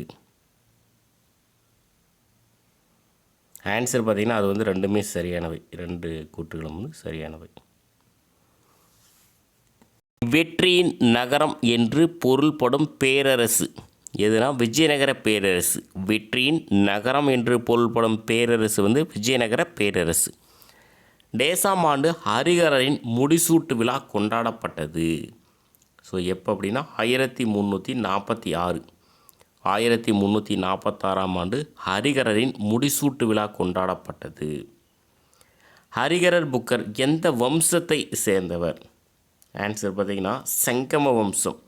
ஆன்சர் பார்த்திங்கன்னா அது ரெண்டுமே சரியானவை. 2 கூற்றுகளும் சரியானவை. வெற்றியின் நகரம் என்று பொருள்படும் பேரரசு எதுனா விஜயநகர பேரரசு. வெற்றியின் நகரம் என்று பொருள்படும் பேரரசு விஜயநகர பேரரசு. டேசாம் ஆண்டு ஹரிஹரரின் முடிசூட்டு விழா கொண்டாடப்பட்டது. ஸோ எப்போ அப்படின்னா 1346. 1346ஆம் ஆண்டு ஹரிஹரரின் முடிசூட்டு விழா கொண்டாடப்பட்டது. ஹரிஹரர் புக்கர் எந்த வம்சத்தை சேர்ந்தவர்? ஆன்சர் பார்த்திங்கன்னா சங்கம வம்சம்.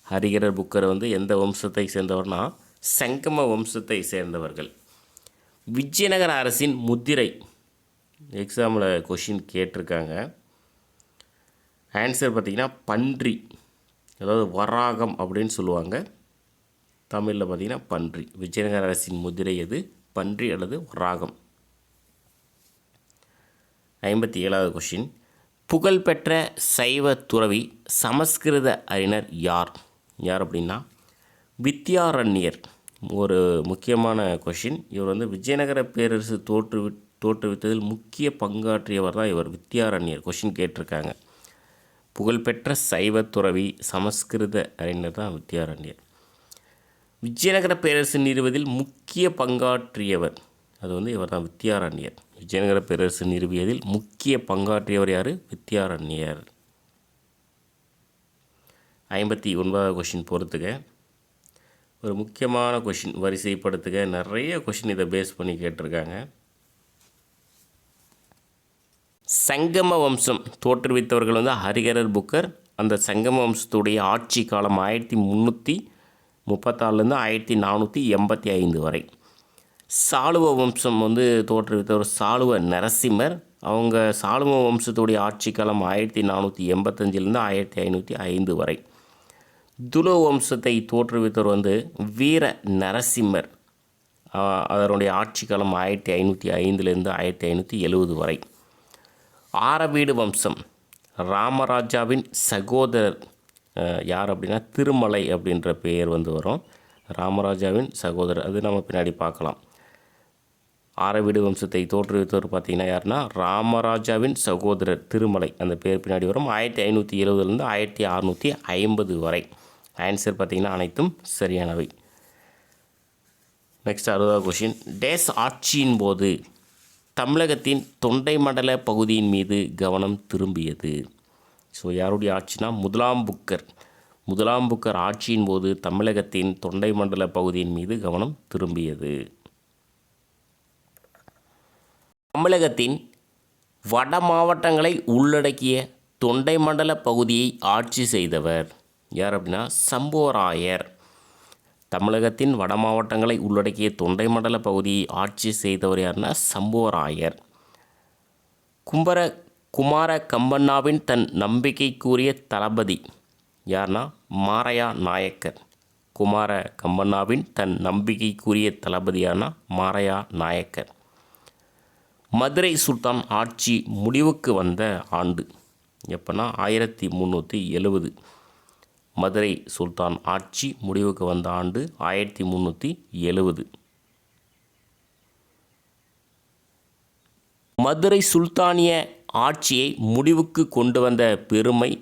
ஹரிஹரர் புக்கர் எந்த வம்சத்தை சேர்ந்தவர்னா சங்கம வம்சத்தை சேர்ந்தவர்கள். விஜயநகர அரசின் முத்திரை எக்ஸாமில் கொஷின் கேட்டிருக்காங்க. ஆன்சர் பார்த்திங்கன்னா பன்றி, அதாவது வராகம் அப்படின்னு சொல்லுவாங்க. தமிழில் பார்த்திங்கன்னா பன்றி. விஜயநகர அரசின் முதிரை எது? பன்றி அல்லது வராகம். 57வது கொஷின், புகழ்பெற்ற சைவ துறவி சமஸ்கிருத அறிஞர் யார்? யார் அப்படின்னா வித்யாரண்யர். ஒரு முக்கியமான கொஷின். இவர் விஜயநகர பேரரசு தோற்றுவித்ததில் முக்கிய பங்காற்றியவர் தான் இவர், வித்யாரண்யர். கொஷின் கேட்டிருக்காங்க. புகழ்பெற்ற சைவ துறவி சமஸ்கிருத அறிஞர் தான் வித்யாரண்யர். விஜயநகர பேரரசு நிறுவதில் முக்கிய பங்காற்றியவர், அது இவர் தான், வித்யாரண்யர். விஜயநகர பேரரசு நிறுவியதில் முக்கிய பங்காற்றியவர் யார்? வித்யாரண்யர். 59வது கொஷின் பொறுத்துக்க. ஒரு முக்கியமான கொஷின், வரிசைப்படுத்துக. நிறைய கொஷின் இதை பேஸ் பண்ணி கேட்டிருக்காங்க. சங்கம வம்சம் தோற்றுவித்தவர்கள் ஹரிஹரர் புக்கர். அந்த சங்கம வம்சத்துடைய ஆட்சி காலம் 1334லேருந்து 1485 வரை. சாளுவ வம்சம் தோற்றுவித்தவர் சாளுவ நரசிம்மர். அவங்க சாளுவ வம்சத்துடைய ஆட்சி காலம் 1485லேருந்து 1505 வரை. துலு வம்சத்தை தோற்றுவித்தவர் வீர நரசிம்மர். அதனுடைய ஆட்சி காலம் 1505லேருந்து 1570 வரை. ஆரவீடு வம்சம் ராமராஜாவின் சகோதரர் யார் அப்படின்னா திருமலை அப்படின்ற பெயர் வரும். ராமராஜாவின் சகோதரர், அது நம்ம பின்னாடி பார்க்கலாம். ஆரவீடு வம்சத்தை தோற்றுவித்தவர் பார்த்திங்கன்னா யாருன்னா ராமராஜாவின் சகோதரர் திருமலை, அந்த பேர் பின்னாடி வரும். 1570லேருந்து 1650 வரை. ஆன்சர் பார்த்திங்கன்னா அனைத்தும் சரியானவை. நெக்ஸ்ட் 60வது கொஷின், டேஸ் ஆட்சியின் போது தமிழகத்தின் தொண்டை மண்டல பகுதியின் மீது கவனம் திரும்பியது. ஸோ யாருடைய ஆட்சினா முதலாம் புக்கர். முதலாம் புக்கர் ஆட்சியின் போது தமிழகத்தின் தொண்டை மண்டல பகுதியின் மீது கவனம் திரும்பியது. தமிழகத்தின் வட மாவட்டங்களை உள்ளடக்கிய தொண்டை மண்டல பகுதியை ஆட்சி செய்தவர் யார் அப்படின்னா சம்புவராயர். தமிழகத்தின் வட மாவட்டங்களை உள்ளடக்கிய தொண்டை மண்டல பகுதியை ஆட்சி செய்தவர் யாருன்னா சம்புவராயர். குமார கம்பண்ணாவின் தன் நம்பிக்கைக்குரிய தளபதி யார்னா மாரையா நாயக்கர். குமார கம்பண்ணாவின் தன் நம்பிக்கைக்குரிய தளபதியானா மாரையா நாயக்கர். மதுரை சுல்தான் ஆட்சி முடிவுக்கு வந்த ஆண்டு எப்போனா 1370. மதுரை சுல்தான் ஆட்சி முடிவுக்கு வந்த ஆண்டு 1370. மதுரை சுல்தானிய ஆட்சியை முடிவுக்கு கொண்டு வந்த பெருமை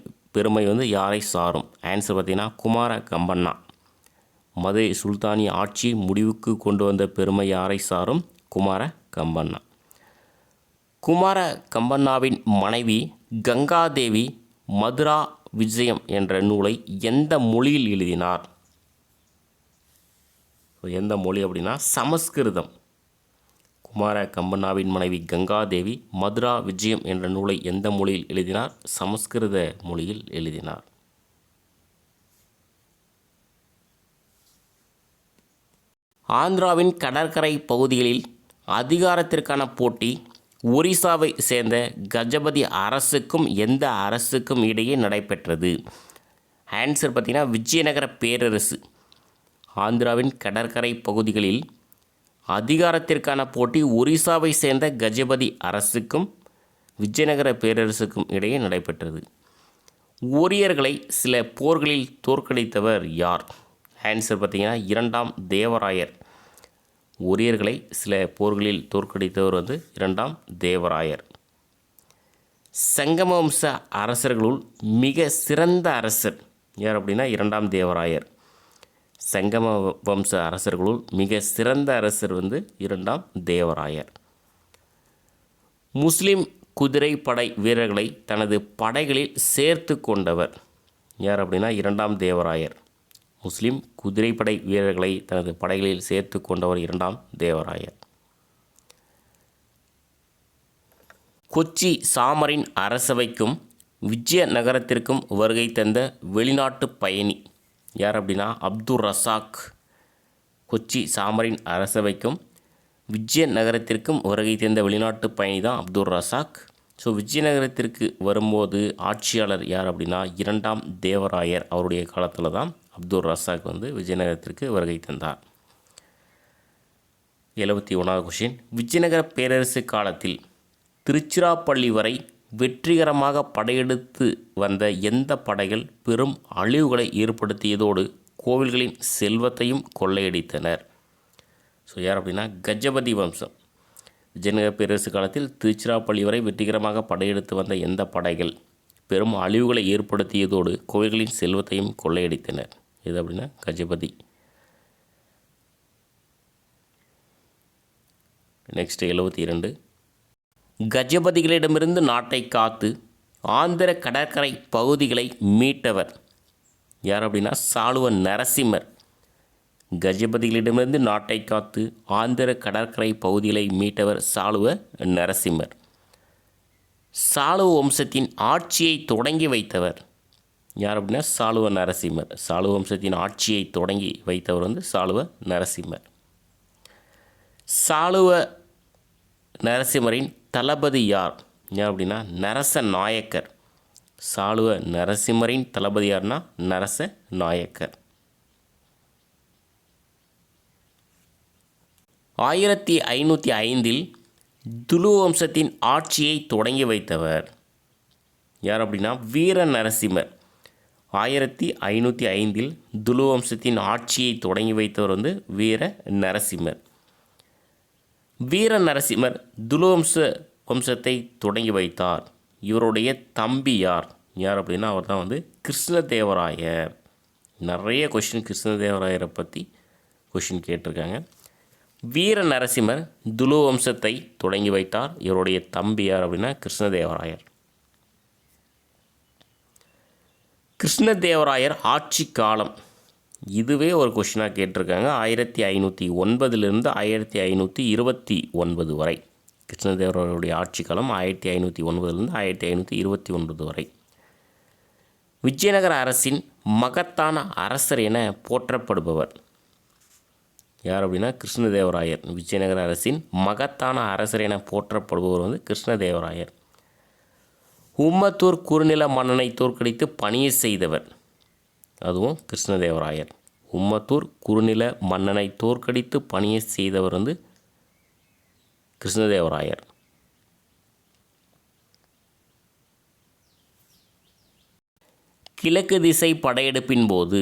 வந்து யாரை சாரும்? ஆன்சர் பார்த்தீங்கன்னா குமார கம்பண்ணா. மதுரை சுல்தானிய ஆட்சியை முடிவுக்கு கொண்டு வந்த பெருமை யாரை சாரும்? குமார கம்பண்ணா. குமார கம்பண்ணாவின் மனைவி கங்காதேவி மதுரா விஜயம் என்ற நூலை எந்த மொழியில் எழுதினார்? எந்த மொழி அப்படின்னா சமஸ்கிருதம். குமார கம்பண்ணாவின் மனைவி கங்காதேவி மதுரா விஜயம் என்ற நூலை எந்த மொழியில் எழுதினார்? சமஸ்கிருத மொழியில் எழுதினார். ஆந்திராவின் கடற்கரை பகுதிகளில் அதிகாரத்திற்கான போட்டி ஒரிசாவை சேர்ந்த கஜபதி அரசுக்கும் எந்த அரசுக்கும் இடையே நடைபெற்றது? ஆன்சர் பார்த்தீங்கன்னா விஜயநகர பேரரசு. ஆந்திராவின் கடற்கரை பகுதிகளில் அதிகாரத்திற்கான போட்டி ஒரிசாவை சேர்ந்த கஜபதி அரசுக்கும் விஜயநகர பேரரசுக்கும் இடையே நடைபெற்றது. ஓரியர்களை சில போர்களில் தோற்கடித்தவர் யார்? ஆன்சர் பார்த்தீங்கன்னா 2ஆம் தேவராயர். ஓரியர்களை சில போர்களில் தோற்கடித்தவர் வந்து 2ஆம் தேவராயர். சங்கம வம்ச அரசர்களுள் மிக சிறந்த அரசர் யார் அப்படின்னா 2ஆம் தேவராயர். சங்கம வம்ச அரசர்களுள் மிக சிறந்த அரசர் வந்து 2ஆம் தேவராயர். முஸ்லிம் குதிரைப்படை வீரர்களை தனது படைகளில் சேர்த்து கொண்டவர் யார் அப்படின்னா 2ஆம் தேவராயர். முஸ்லிம் குதிரைப்படை வீரர்களை தனது படைகளில் சேர்த்து கொண்டவர் 2ஆம் தேவராயர். கொச்சி சாமரின் அரசவைக்கும் விஜயநகரத்திற்கும் வருகை தந்த வெளிநாட்டு பயணி யார் அப்படின்னா அப்துல் ரசாக். கொச்சி சாமரின் அரசவைக்கும் விஜயநகரத்திற்கும் வருகை தந்த வெளிநாட்டு பயணி தான் அப்துல் ரசாக். ஸோ விஜயநகரத்திற்கு வரும்போது ஆட்சியாளர் யார் அப்படின்னா 2ஆம் தேவராயர். அவருடைய காலத்தில் தான் அப்துல் ரசாக் வந்து விஜயநகரத்திற்கு வருகை தந்தார். 71வது கொஷின். விஜயநகர பேரரசு காலத்தில் திருச்சிராப்பள்ளி வரை வெற்றிகரமாக படையெடுத்து வந்த எந்த படைகள் பெரும் அழிவுகளை ஏற்படுத்தியதோடு கோவில்களின் செல்வத்தையும் கொள்ளையடித்தனர்? ஸோ யார் அப்படின்னா கஜபதி வம்சம். விஜயநகர பேரரசு காலத்தில் திருச்சிராப்பள்ளி வரை வெற்றிகரமாக படையெடுத்து வந்த எந்த படைகள் பெரும் அழிவுகளை ஏற்படுத்தியதோடு கோவில்களின் செல்வத்தையும் கொள்ளையடித்தனர்? எது அப்படின்னா கஜபதி. நெக்ஸ்ட் 72. கஜபதிகளிடமிருந்து நாட்டை காத்து ஆந்திர கடற்கரை பகுதிகளை மீட்டவர் யார் அப்படின்னா சாளுவ நரசிம்மர். கஜபதிகளிடமிருந்து நாட்டை காத்து ஆந்திர கடற்கரை பகுதிகளை மீட்டவர் சாளுவ நரசிம்மர். சாளுவ வம்சத்தின் ஆட்சியை தொடங்கி வைத்தவர் யார் அப்படின்னா சாளுவ நரசிம்மர். சாளுவ வம்சத்தின் ஆட்சியை தொடங்கி வைத்தவர் வந்து சாளுவ நரசிம்மர். சாளுவ நரசிம்மரின் தளபதி யார் அப்படின்னா நரச நாயக்கர். சாளுவ நரசிம்மரின் தளபதி யார்னா நரச நாயக்கர். 1505 துலு வம்சத்தின் ஆட்சியை தொடங்கி வைத்தவர் யார் அப்படின்னா வீர நரசிம்மர். 1505 துலு வம்சத்தின் ஆட்சியை தொடங்கி வைத்தவர் வந்து வீர நரசிம்மர். வீர நரசிம்மர் துலு வம்சத்தை தொடங்கி வைத்தார். இவருடைய தம்பி யார் அப்படின்னா அவர் தான் வந்து கிருஷ்ணதேவராயர். நிறைய கொஷின் கிருஷ்ணதேவராயரை பற்றி கொஷின் கேட்டிருக்காங்க. வீர நரசிம்மர் துலு வம்சத்தை தொடங்கி வைத்தார். இவருடைய தம்பி யார் அப்படின்னா கிருஷ்ணதேவராயர். கிருஷ்ணதேவராயர் ஆட்சி காலம், இதுவே ஒரு கொஷினாக கேட்டிருக்காங்க. 1509 1529 வரை. கிருஷ்ணதேவராயருடைய ஆட்சி காலம் 1509 1529 வரை. விஜயநகர அரசின் மகத்தான அரசர் என போற்றப்படுபவர் யார் அப்படின்னா கிருஷ்ணதேவராயர். விஜயநகர அரசின் மகத்தான அரசர் என போற்றப்படுபவர் கிருஷ்ணதேவராயர். உம்மத்தூர் குறுநில மன்னனை தோற்கடித்து பணியை செய்தவர், அதுவும் கிருஷ்ணதேவராயர். உம்மத்தூர் குறுநில மன்னனை தோற்கடித்து பணியை செய்தவர் கிருஷ்ணதேவராயர். கிழக்கு திசை படையெடுப்பின் போது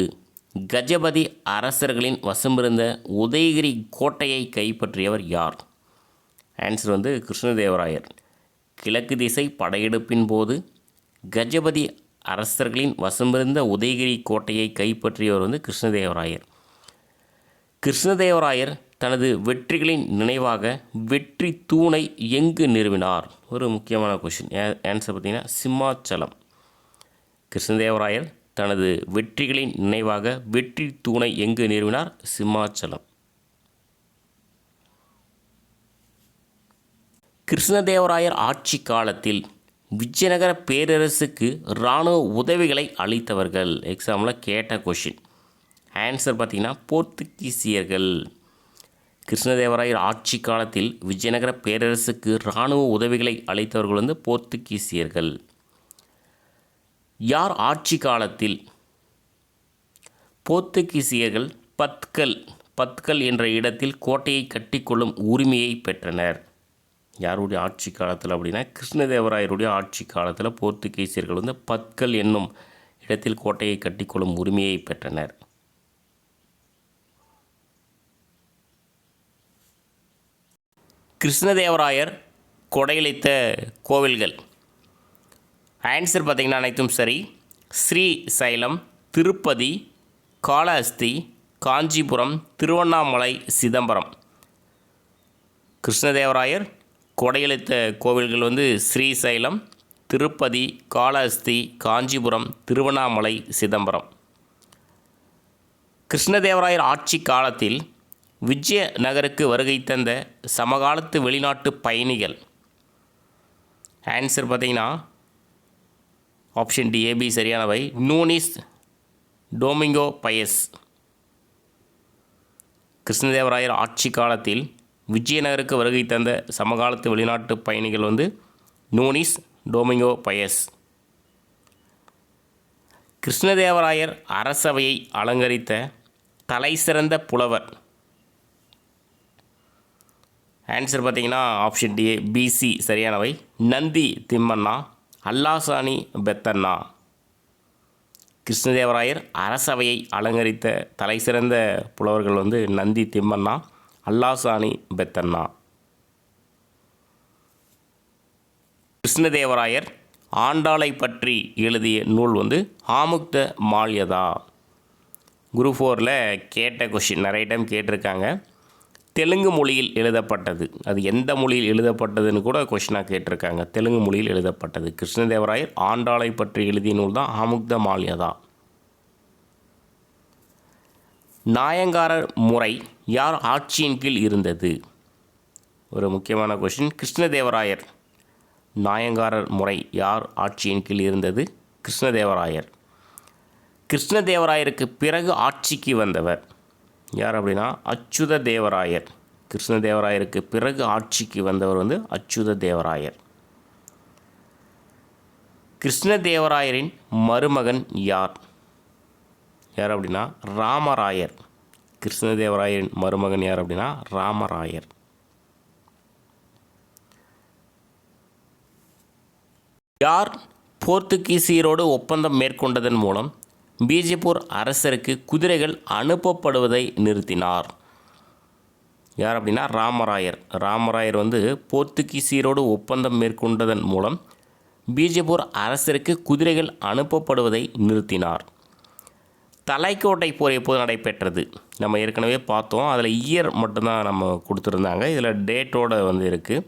கஜபதி அரசர்களின் வசமிருந்த உதயகிரி கோட்டையை கைப்பற்றியவர் யார்? ஆன்சர் கிருஷ்ணதேவராயர். கிழக்கு திசை படையெடுப்பின் போது கஜபதி அரசர்களின் வசமிருந்த உதயகிரி கோட்டையை கைப்பற்றியவர் கிருஷ்ணதேவராயர். கிருஷ்ணதேவராயர் தனது வெற்றிகளின் நினைவாக வெற்றி தூணை எங்கு நிறுவினார்? ஒரு முக்கியமான கொஷின். ஆன்சர் பார்த்தீங்கன்னா சிம்மாச்சலம். கிருஷ்ணதேவராயர் தனது வெற்றிகளின் நினைவாக வெற்றி தூணை எங்கு நிறுவினார்? சிம்மாச்சலம். கிருஷ்ணதேவராயர் ஆட்சி காலத்தில் விஜயநகர பேரரசுக்கு இராணுவ உதவிகளை அளித்தவர்கள். எக்ஸாமில் கேட்ட கொஷின். ஆன்சர் பார்த்திங்கன்னா போர்த்துகீசியர்கள். கிருஷ்ணதேவராயர் ஆட்சி காலத்தில் விஜயநகர பேரரசுக்கு இராணுவ உதவிகளை அளித்தவர்கள் போர்த்துகீசியர்கள். யார் ஆட்சி காலத்தில் போர்த்துகீசியர்கள் பத்கல் என்ற இடத்தில் கோட்டையை கட்டிக்கொள்ளும் உரிமையை பெற்றனர்? யாருடைய ஆட்சி காலத்தில் அப்படின்னா கிருஷ்ணதேவராயருடைய ஆட்சி காலத்தில் போர்த்துகீசியர்கள் பத்கல் என்னும் இடத்தில் கோட்டையை கட்டிக்கொள்ளும் உரிமையை பெற்றனர். கிருஷ்ணதேவராயர் கொடையளித்த கோவில்கள். ஆன்சர் பார்த்திங்கன்னா அனைத்தும் சரி. ஸ்ரீசைலம், திருப்பதி, காளஹஸ்தி, காஞ்சிபுரம், திருவண்ணாமலை, சிதம்பரம். கிருஷ்ணதேவராயர் கொடையளித்த கோவில்கள் ஸ்ரீசைலம், திருப்பதி, காளஹஸ்தி, காஞ்சிபுரம், திருவண்ணாமலை, சிதம்பரம். கிருஷ்ணதேவராயர் ஆட்சி காலத்தில் விஜயநகருக்கு வருகை தந்த சமகாலத்து வெளிநாட்டு பயணிகள். ஆன்சர் பார்த்திங்கன்னா ஆப்ஷன் டி, ஏபி சரியானவை. நூனிஸ், டொமிங்கோ பயஸ். கிருஷ்ணதேவராயர் ஆட்சி காலத்தில் விஜயநகருக்கு வருகை தந்த சமகாலத்து வெளிநாட்டு பயணிகள் நூனிஸ், டொமிங்கோ பயஸ். கிருஷ்ணதேவராயர் அரசவையை அலங்கரித்த தலைசிறந்த புலவர். ஆன்சர் பார்த்திங்கன்னா ஆப்ஷன் டி, பிசி சரியானவை. நந்தி திம்மண்ணா, அல்லாசானி பெத்தண்ணா. கிருஷ்ணதேவராயர் அரசவையை அலங்கரித்த தலைசிறந்த புலவர்கள் நந்தி திம்மண்ணா, அல்லாசானி பெத்தண்ணா. கிருஷ்ணதேவராயர் ஆண்டாளை பற்றி எழுதிய நூல் ஆமுக்த மால்யதா. குரூப் 4ல் கேட்ட கொஷின், நிறைய டைம் கேட்டிருக்காங்க. தெலுங்கு மொழியில் எழுதப்பட்டது. அது எந்த மொழியில் எழுதப்பட்டதுன்னு கூட கொஷினாக கேட்டிருக்காங்க. தெலுங்கு மொழியில் எழுதப்பட்டது. கிருஷ்ணதேவராயர் ஆண்டாளை பற்றி எழுதிய நூல் தான் ஆமுக்த மால்யதா. நாயங்காரர் முறை யார் ஆட்சியின் கீழ் இருந்தது? ஒரு முக்கியமான கொஷின். கிருஷ்ணதேவராயர். நாயங்காரர் முறை யார் ஆட்சியின் கீழ் இருந்தது? கிருஷ்ணதேவராயர். கிருஷ்ணதேவராயருக்கு பிறகு ஆட்சிக்கு வந்தவர் யார் அப்படின்னா அச்சுத தேவராயர். கிருஷ்ணதேவராயருக்கு பிறகு ஆட்சிக்கு வந்தவர் அச்சுத தேவராயர். கிருஷ்ணதேவராயரின் மருமகன் யார்? யார் அப்படின்னா ராமராயர். கிருஷ்ணதேவராயரின் மருமகன் யார் அப்படின்னா ராமராயர். யார் போர்த்துகீசியரோடு ஒப்பந்தம் மேற்கொண்டதன் மூலம் பீஜப்பூர் அரசருக்கு குதிரைகள் அனுப்பப்படுவதை நிறுத்தினார்? யார் அப்படின்னா ராமராயர். ராமராயர் போர்த்துகீசியரோடு ஒப்பந்தம் மேற்கொண்டதன் மூலம் பீஜப்பூர் அரசருக்கு குதிரைகள் அனுப்பப்படுவதை நிறுத்தினார். தலைக்கோட்டை போர் எப்போது நடைபெற்றது? நம்ம ஏற்கனவே பார்த்தோம். அதில் இயர் மட்டும்தான் நம்ம கொடுத்துருந்தாங்க. இதில் டேட்டோடு இருக்குது.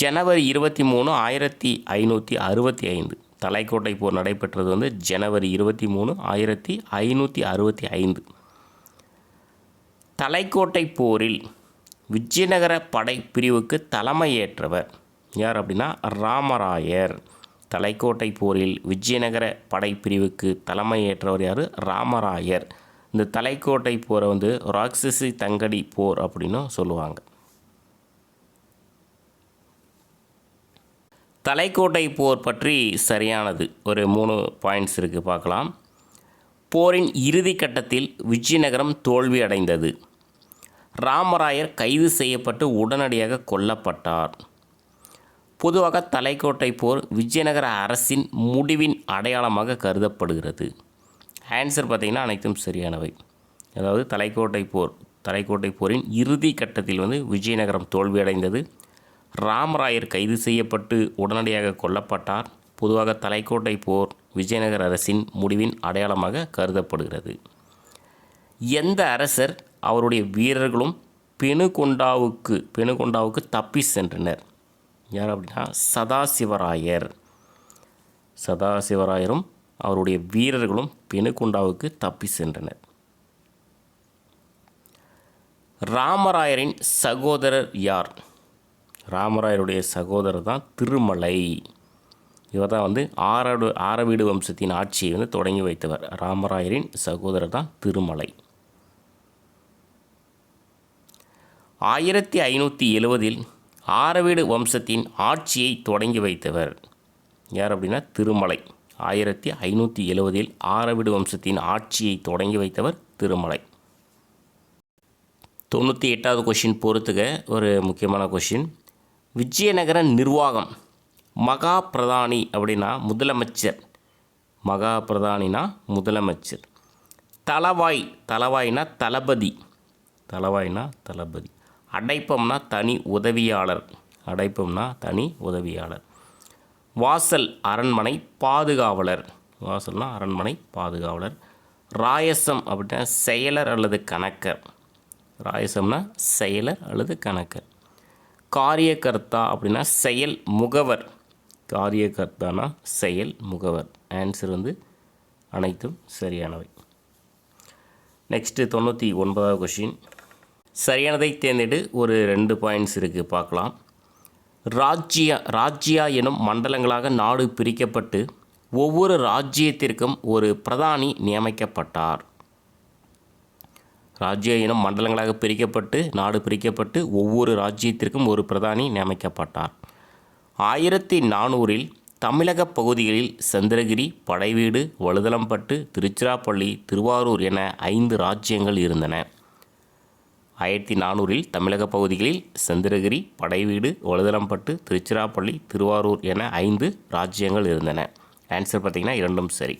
ஜனவரி 23, 1565. தலைக்கோட்டை போர் நடைபெற்றது வந்து ஜனவரி 23, 1565. தலைக்கோட்டை போரில் விஜயநகர படை பிரிவுக்கு தலைமையேற்றவர் யார் அப்படின்னா ராமராயர். தலைக்கோட்டை போரில் விஜயநகர படை பிரிவுக்கு தலைமையேற்றவர் யார்? ராமராயர். இந்த தலைக்கோட்டை போரை வந்து ராட்சசி தங்கடி போர் அப்படின்னும் சொல்லுவாங்க. தலைக்கோட்டை போர் பற்றி சரியானது ஒரு 3 பாயிண்ட்ஸ் இருக்குது, பார்க்கலாம். போரின் இறுதி கட்டத்தில் விஜயநகரம் தோல்வி அடைந்தது. ராமராயர் கைது செய்யப்பட்டு உடனடியாக கொல்லப்பட்டார். பொதுவாக தலைக்கோட்டை போர் விஜயநகர அரசின் முடிவின் அடையாளமாக கருதப்படுகிறது. ஆன்சர் பார்த்திங்கன்னா அனைத்தும் சரியானவை. அதாவது தலைக்கோட்டை போரின் இறுதி கட்டத்தில் வந்து விஜயநகரம் தோல்வியடைந்தது. ராமராயர் கைது செய்யப்பட்டு உடனடியாக கொல்லப்பட்டார். பொதுவாக தலைக்கோட்டை போர் விஜயநகர அரசின் முடிவின் அடையாளமாக கருதப்படுகிறது. எந்த அரசர் அவருடைய வீரர்களும் பெனுகொண்டாவுக்கு தப்பி சென்றனர் யார் அப்படின்னா சதாசிவராயர். சதாசிவராயரும் அவருடைய வீரர்களும் பெனுகொண்டாவுக்கு தப்பி சென்றனர். ராமராயரின் சகோதரர் யார்? ராமராயருடைய சகோதரர் தான் திருமலை. இவர் தான் வந்து ஆரவீடு வம்சத்தின் ஆட்சியை வந்து தொடங்கி வைத்தவர். ராமராயரின் சகோதரர் தான் திருமலை. 1570 ஆரவீடு வம்சத்தின் ஆட்சியை தொடங்கி வைத்தவர் யார் அப்படின்னா திருமலை. 1570 ஆரவீடு வம்சத்தின் ஆட்சியை தொடங்கி வைத்தவர் திருமலை. 98வது கொஷின் பொறுத்துக, ஒரு முக்கியமான கொஷின். விஜயநகர நிர்வாகம் மகா பிரதானி அப்படின்னா முதலமைச்சர். மகா பிரதானினா முதலமைச்சர். தளவாய்னா தளபதி. அடைப்பம்னா தனி உதவியாளர். வாசல் அரண்மனை பாதுகாவலர். ராயசம் அப்படின்னா செயலர் அல்லது கணக்கர். காரியகர்த்தா அப்படின்னா செயல் முகவர். ஆன்சர் வந்து அனைத்தும் சரியானவை. நெக்ஸ்ட்டு 99வது கொஷின். சரியானதை தேர்ந்தெடு. ஒரு 2 பாயிண்ட்ஸ் இருக்குது, பார்க்கலாம். ராஜ்யா எனும் மண்டலங்களாக நாடு பிரிக்கப்பட்டு ஒவ்வொரு ராஜ்யத்திற்கும் ஒரு பிரதானி நியமிக்கப்பட்டார். ராஜ்யா எனும் மண்டலங்களாக நாடு பிரிக்கப்பட்டு ஒவ்வொரு ராஜ்யத்திற்கும் ஒரு பிரதானி நியமிக்கப்பட்டார். 1400 தமிழக பகுதிகளில் சந்திரகிரி, படைவீடு, வழுதலம்பட்டு, திருச்சிராப்பள்ளி, திருவாரூர் என 5 ராஜ்யங்கள் இருந்தன. 1400 தமிழக பகுதிகளில் சந்திரகிரி, படைவீடு, வழுதலம்பட்டு, திருச்சிராப்பள்ளி, திருவாரூர் என 5 ராஜ்யங்கள் இருந்தன. ஆன்சர் பார்த்திங்கன்னா இரண்டும் சரி.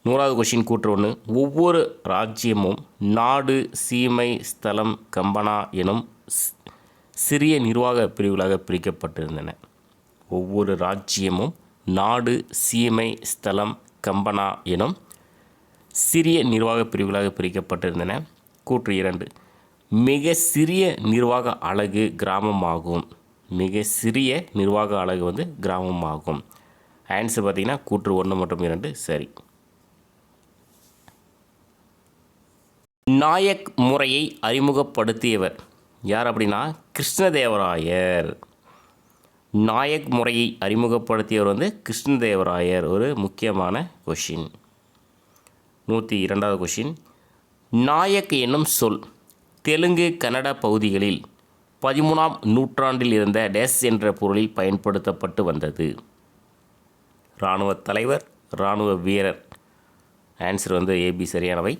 100வது கொஷின் கூற்று 1. ஒவ்வொரு ராஜ்யமும் நாடு, சீமை, ஸ்தலம், கம்பனா எனும் சிறிய நிர்வாக பிரிவுகளாக பிரிக்கப்பட்டிருந்தன. ஒவ்வொரு ராஜ்யமும் நாடு, சீமை, ஸ்தலம், கம்பனா எனும் சிறிய நிர்வாக பிரிவுகளாக பிரிக்கப்பட்டிருந்தன. கூற்று 2. மிக சிறிய நிர்வாக அலகு கிராமமாகும். ஆன்சர் பார்த்திங்கன்னா கூற்று 1 மற்றும் 2 சரி. நாயக் முறையை அறிமுகப்படுத்தியவர் யார் அப்படின்னா கிருஷ்ணதேவராயர். நாயக் முறையை அறிமுகப்படுத்தியவர் வந்து கிருஷ்ணதேவராயர். ஒரு முக்கியமான கொஷின். 102வது கொஷின். நாயக் என்னும் சொல் தெலுங்கு, கன்னட பகுதிகளில் 13ஆம் நூற்றாண்டில் இருந்த டேஸ் என்ற பொருளில் பயன்படுத்தப்பட்டு வந்தது. இராணுவ தலைவர், இராணுவ வீரர். ஆன்சர் வந்து ஏபி சரியானவை.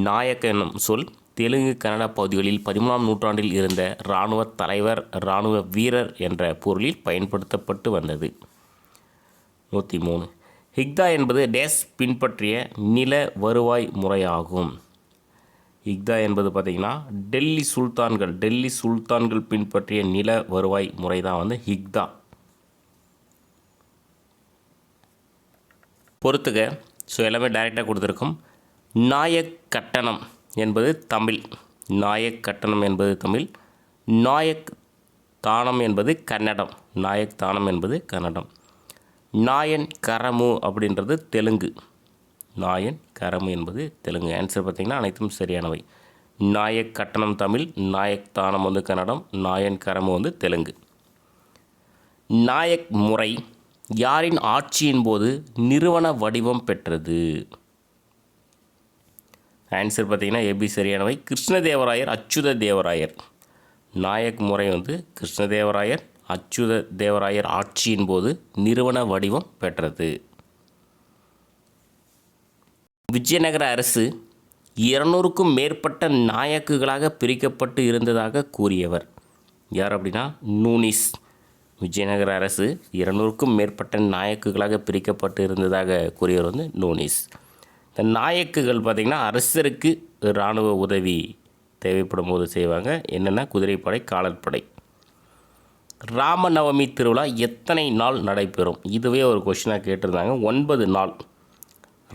நாயக் என்னும் சொல் தெலுங்கு, கன்னட பகுதிகளில் 13ஆம் நூற்றாண்டில் இருந்த இராணுவ தலைவர், இராணுவ வீரர் என்ற பொருளில் பயன்படுத்தப்பட்டு வந்தது. 103. ஹிக்தா என்பது டேஸ் பின்பற்றிய நில வருவாய் முறையாகும். ஹிக்தா என்பது பார்த்திங்கன்னா டெல்லி சுல்தான்கள் பின்பற்றிய நில வருவாய் முறை தான் வந்து ஹிக்தா. பொறுத்துக. ஸோ எல்லாமே டைரெக்டாக கொடுத்துருக்கோம். நாயக் கட்டணம் என்பது தமிழ். நாயக் தானம் என்பது கன்னடம். நாயன் கரமு அப்படின்றது தெலுங்கு. நாயன் கரமு என்பது தெலுங்கு. ஆன்சர் பார்த்திங்கன்னா அனைத்தும் சரியானவை. நாயக் கட்டணம் தமிழ், நாயக் தானம் வந்து கன்னடம், நாயன் கரமு வந்து தெலுங்கு. நாயக் முறை யாரின் ஆட்சியின் போது நிறுவன வடிவம் பெற்றது? ஆன்சர் பார்த்திங்கன்னா ஏபி சரியானவை. கிருஷ்ணதேவராயர், அச்சுத தேவராயர். நாயக் முறை வந்து கிருஷ்ணதேவராயர், அச்சுத தேவராயர் ஆட்சியின் போது நிறுவன வடிவம் பெற்றது. விஜயநகர அரசு 200க்கும் மேற்பட்ட நாயக்குகளாக பிரிக்கப்பட்டு இருந்ததாக கூறியவர் யார் அப்படின்னா நூனிஸ். விஜயநகர அரசு 200க்கும் மேற்பட்ட நாயக்குகளாக பிரிக்கப்பட்டு இருந்ததாக கூறியவர் வந்து நூனிஸ். இந்த நாயக்குகள் பார்த்திங்கன்னா அரசருக்கு இராணுவ உதவி தேவைப்படும் போது செய்வாங்க. என்னென்னா குதிரைப்படை, காலாட்படை. ராமநவமி திருவிழா எத்தனை நாள் நடைபெறும்? இதுவே ஒரு கொஷினாக கேட்டிருந்தாங்க. 9 நாள்.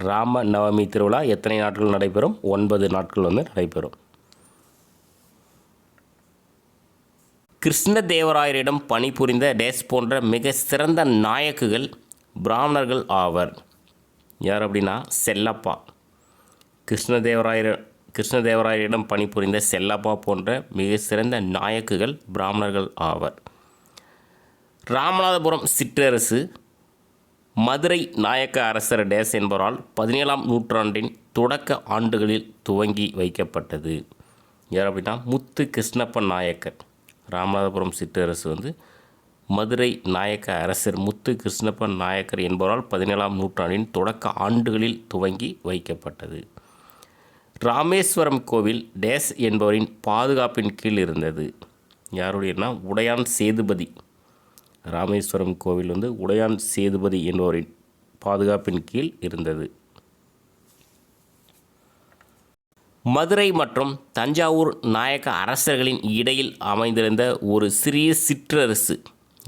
ராமநவமி திருவிழா எத்தனை நாட்கள் நடைபெறும்? 9 நாட்கள் வந்து நடைபெறும். கிருஷ்ணதேவராயரிடம் பணிபுரிந்த டேஸ் போன்ற மிக சிறந்த நாயக்குகள் பிராமணர்கள் ஆவர் யார் அப்படின்னா செல்லப்பா. கிருஷ்ணதேவராயரிடம் பணிபுரிந்த செல்லப்பா போன்ற மிக சிறந்த நாயக்குகள் பிராமணர்கள் ஆவர். ராமநாதபுரம் சிற்றரசு மதுரை நாயக்க அரசர் டேஸ் என்பவரால் 17ஆம் நூற்றாண்டின் தொடக்க ஆண்டுகளில் துவங்கி வைக்கப்பட்டது யார் அப்படின்னா முத்து கிருஷ்ணப்ப நாயக்கர். ராமநாதபுரம் சிற்றரசு வந்து மதுரை நாயக்க அரசர் முத்து கிருஷ்ணப்ப நாயக்கர் என்பவரால் 17ஆம் நூற்றாண்டின் தொடக்க ஆண்டுகளில் துவங்கி வைக்கப்பட்டது. ராமேஸ்வரம் கோவில் டேஸ் என்பவரின் பாதுகாப்பின் கீழ் இருந்தது யாருடையனா உடையான் சேதுபதி. ராமேஸ்வரம் கோவில் வந்து உடையான் சேதுபதி என்பவரின் பாதுகாப்பின் கீழ் இருந்தது. மதுரை மற்றும் தஞ்சாவூர் நாயக்க அரசர்களின் இடையில் அமைந்திருந்த ஒரு சிறிய சிற்றரசு